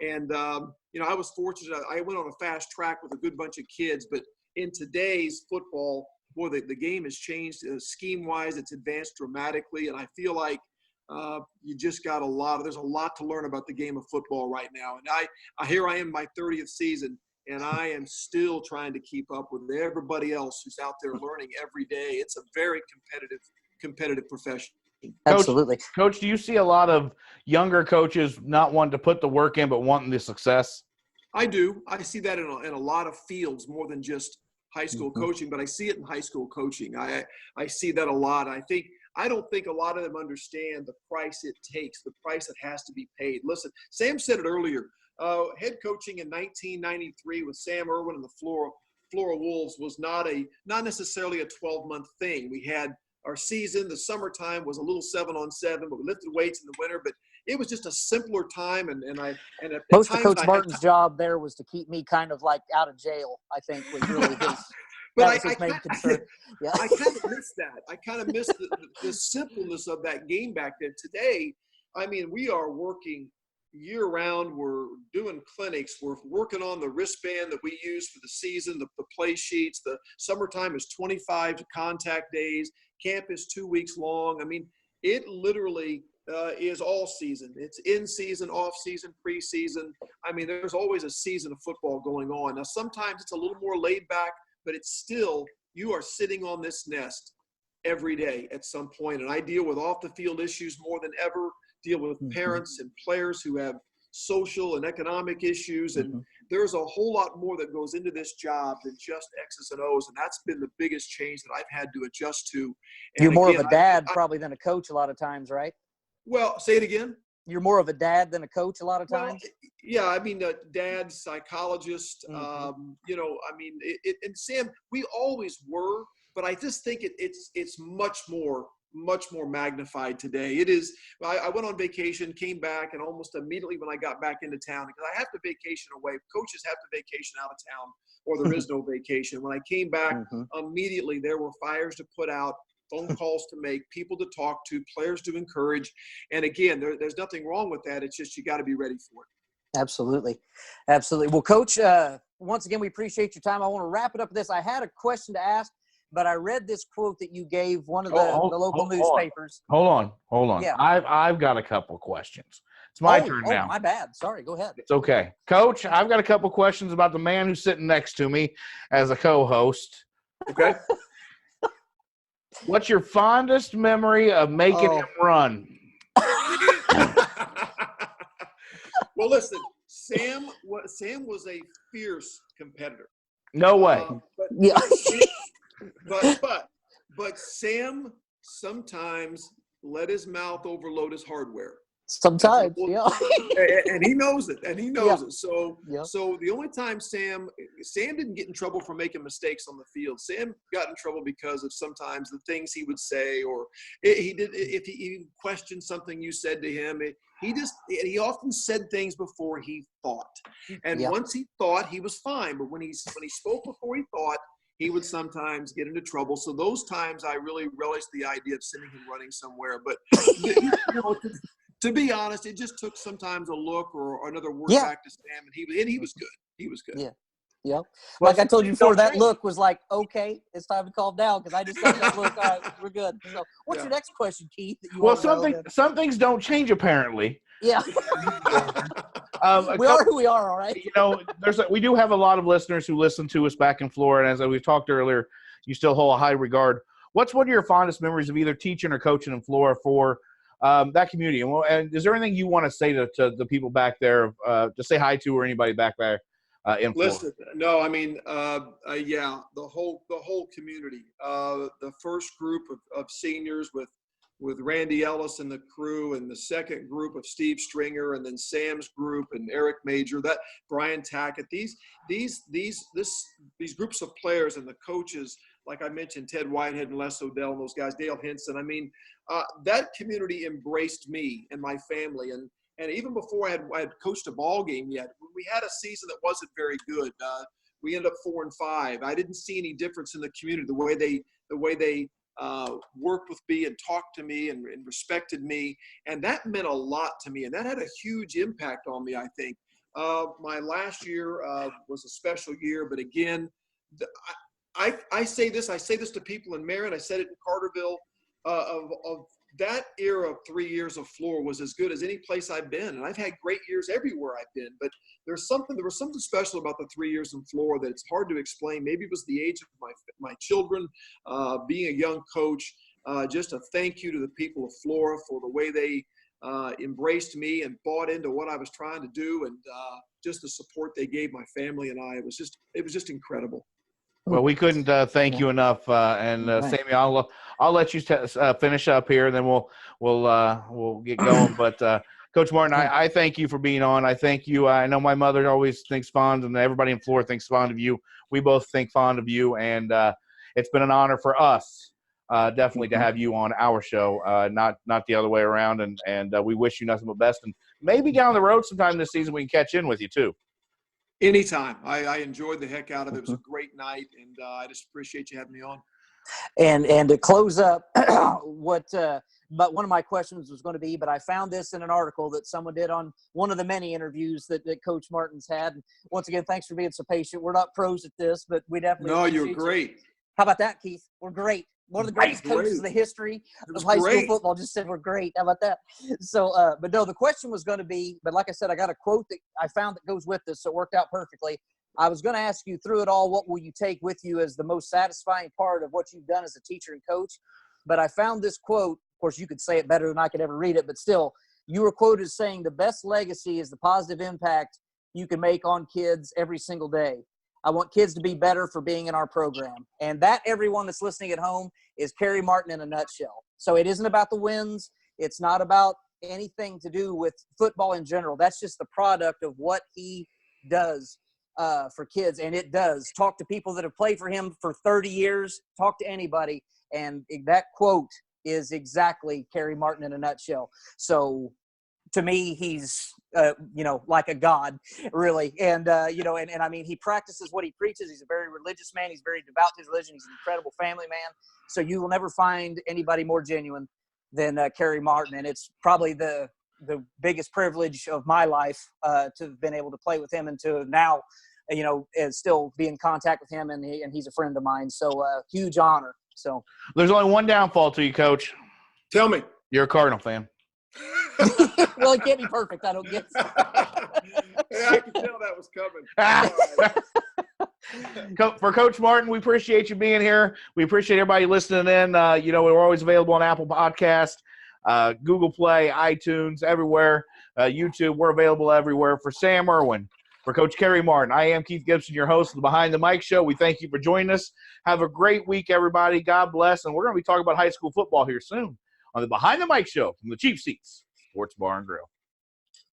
And I was fortunate. I went on a fast track with a good bunch of kids, but in today's football, boy, the game has changed scheme-wise. It's advanced dramatically, and I feel like you just got there's a lot to learn about the game of football right now. And here I am, my 30th season, and I am still trying to keep up with everybody else who's out there learning every day. It's a very competitive profession. Absolutely. Coach, do you see a lot of younger coaches not wanting to put the work in but wanting the success? I do. I see that in a lot of fields more than just high school coaching, but I see it in high school coaching. I see that a lot. I think I don't think a lot of them understand the price it takes, the price that has to be paid. Listen, Sam said it earlier. Head coaching in 1993 with Sam Erwin and the Flora Wolves was not necessarily a 12-month thing. We had our season. The summertime was a little 7-on-7, but we lifted weights in the winter. But it was just a simpler time. Most of Coach Martin's job there was to keep me kind of like out of jail, I think, was really his. But I kind of miss that. I kind of miss the simpleness of that game back then. Today, I mean, we are working year-round. We're doing clinics. We're working on the wristband that we use for the season, the play sheets. The summertime is 25 contact days. Camp is 2 weeks long. I mean, it literally is all season. It's in season, off season, preseason. I mean, there's always a season of football going on. Now, sometimes it's a little more laid back, but it's still, you are sitting on this nest every day at some point. And I deal with off the field issues more than ever, deal with parents and players who have social and economic issues. And there's a whole lot more that goes into this job than just X's and O's. And that's been the biggest change that I've had to adjust to. And you're more of a dad probably than a coach a lot of times, right? Well, say it again. You're more of a dad than a coach a lot of times? Well, yeah, I mean, dad, psychologist, you know, I mean, and Sam, we always were, but I just think it's much more magnified today. It is. I went on vacation, came back, and almost immediately when I got back into town, because I have to vacation away. Coaches have to vacation out of town, or there is no vacation. When I came back, immediately there were fires to put out, phone calls to make, people to talk to, players to encourage. And again, there's nothing wrong with that. It's just you got to be ready for it. Absolutely. Absolutely. Well, Coach, once again, we appreciate your time. I want to wrap it up with this. I had a question to ask, but I read this quote that you gave one of the local newspapers. Hold on. Yeah. I've got a couple questions. It's my turn now. Oh, my bad. Sorry. Go ahead. It's okay. Coach, I've got a couple questions about the man who's sitting next to me as a co-host. Okay. What's your fondest memory of making him run? Well, listen, Sam was a fierce competitor. No way. But Sam sometimes let his mouth overload his hardware. Sometimes, yeah. And he knows it. So, yeah. So the only time Sam didn't get in trouble for making mistakes on the field. Sam got in trouble because of sometimes the things he would say, or if he questioned something you said to him. He often said things before he thought. And once he thought, he was fine. But when he spoke before he thought, he would sometimes get into trouble. So those times I really relished the idea of sending him running somewhere. But to be honest, it just took sometimes a look or another word back to Sam, and he was good. He was good. Yeah. Well, like I told you before, that look was like, okay, it's time to calm down because I just got that look. All right, we're good. So, what's your next question, Keith? Some things don't change apparently. Yeah. We are who we are. All right. You know, we do have a lot of listeners who listen to us back in Florida, and as we've talked earlier, you still hold a high regard. What's one of your fondest memories of either teaching or coaching in Florida for that community? And is there anything you want to say to the people back there, to say hi to, or anybody back there in Florida? Listen, no, I mean, the whole community. The first group of seniors with Randy Ellis and the crew, and the second group of Steve Stringer, and then Sam's group and Eric Major, that Brian Tackett. These groups of players and the coaches, like I mentioned, Ted Whitehead and Les Odell and those guys, Dale Henson. I mean, that community embraced me and my family. And even before I had coached a ball game yet, we had a season that wasn't very good. We ended up 4-5. I didn't see any difference in the community, the way they worked with me and talked to me and respected me. And that meant a lot to me. And that had a huge impact on me, I think. My last year was a special year, but again, I say this to people in Marion. I said it in Carterville. Of that era of 3 years of Florida was as good as any place I've been, and I've had great years everywhere I've been. But there was something special about the 3 years in Florida that it's hard to explain. Maybe it was the age of my children, being a young coach. Just a thank you to the people of Florida for the way they embraced me and bought into what I was trying to do, and just the support they gave my family and I. It was just incredible. Well, we couldn't thank you enough, and Sammy, I'll let you finish up here, and then we'll get going. But Coach Martin, I thank you for being on. I thank you. I know my mother always thinks fond, and everybody in Florida thinks fond of you. We both think fond of you, and it's been an honor for us, definitely, to have you on our show, not the other way around. And we wish you nothing but best, and maybe down the road sometime this season we can catch in with you too. Anytime. I enjoyed the heck out of it. It was a great night, and I just appreciate you having me on. And to close up, but one of my questions was going to be, but I found this in an article that someone did on one of the many interviews that Coach Martin's had. And once again, thanks for being so patient. We're not pros at this, but we definitely – No, you're great. You. How about that, Keith? We're great. One of the greatest coaches in the history of high school football just said we're great. How about that? So, but no, the question was going to be, but like I said, I got a quote that I found that goes with this, so it worked out perfectly. I was going to ask you, through it all, what will you take with you as the most satisfying part of what you've done as a teacher and coach? But I found this quote. Of course, you could say it better than I could ever read it, but still, you were quoted as saying the best legacy is the positive impact you can make on kids every single day. I want kids to be better for being in our program. And that, everyone that's listening at home, is Kerry Martin in a nutshell. So it isn't about the wins. It's not about anything to do with football in general. That's just the product of what he does for kids. And it does. Talk to people that have played for him for 30 years. Talk to anybody. And that quote is exactly Kerry Martin in a nutshell. So to me, he's like a god, really. And and I mean, he practices what he preaches. He's a very religious man. He's very devout to his religion. He's an incredible family man. So you will never find anybody more genuine than Kerry Martin. And it's probably the biggest privilege of my life to have been able to play with him, and to now, still be in contact with him. And he's a friend of mine. So huge honor. So there's only one downfall to you, Coach. Tell me. You're a Cardinal fan. Well, it can't be perfect. I don't get it. Yeah, I can tell that was coming. For Coach Martin, we appreciate you being here. We appreciate everybody listening in. We're always available on Apple Podcast, Google Play, iTunes, everywhere. YouTube, we're available everywhere. For Sam Erwin, for Coach Kerry Martin, I am Keith Gibson, your host of the Behind the Mic Show. We thank you for joining us. Have a great week, everybody. God bless. And we're going to be talking about high school football here soon on the Behind the Mic Show from the Cheap Seats Sports Bar and Grill.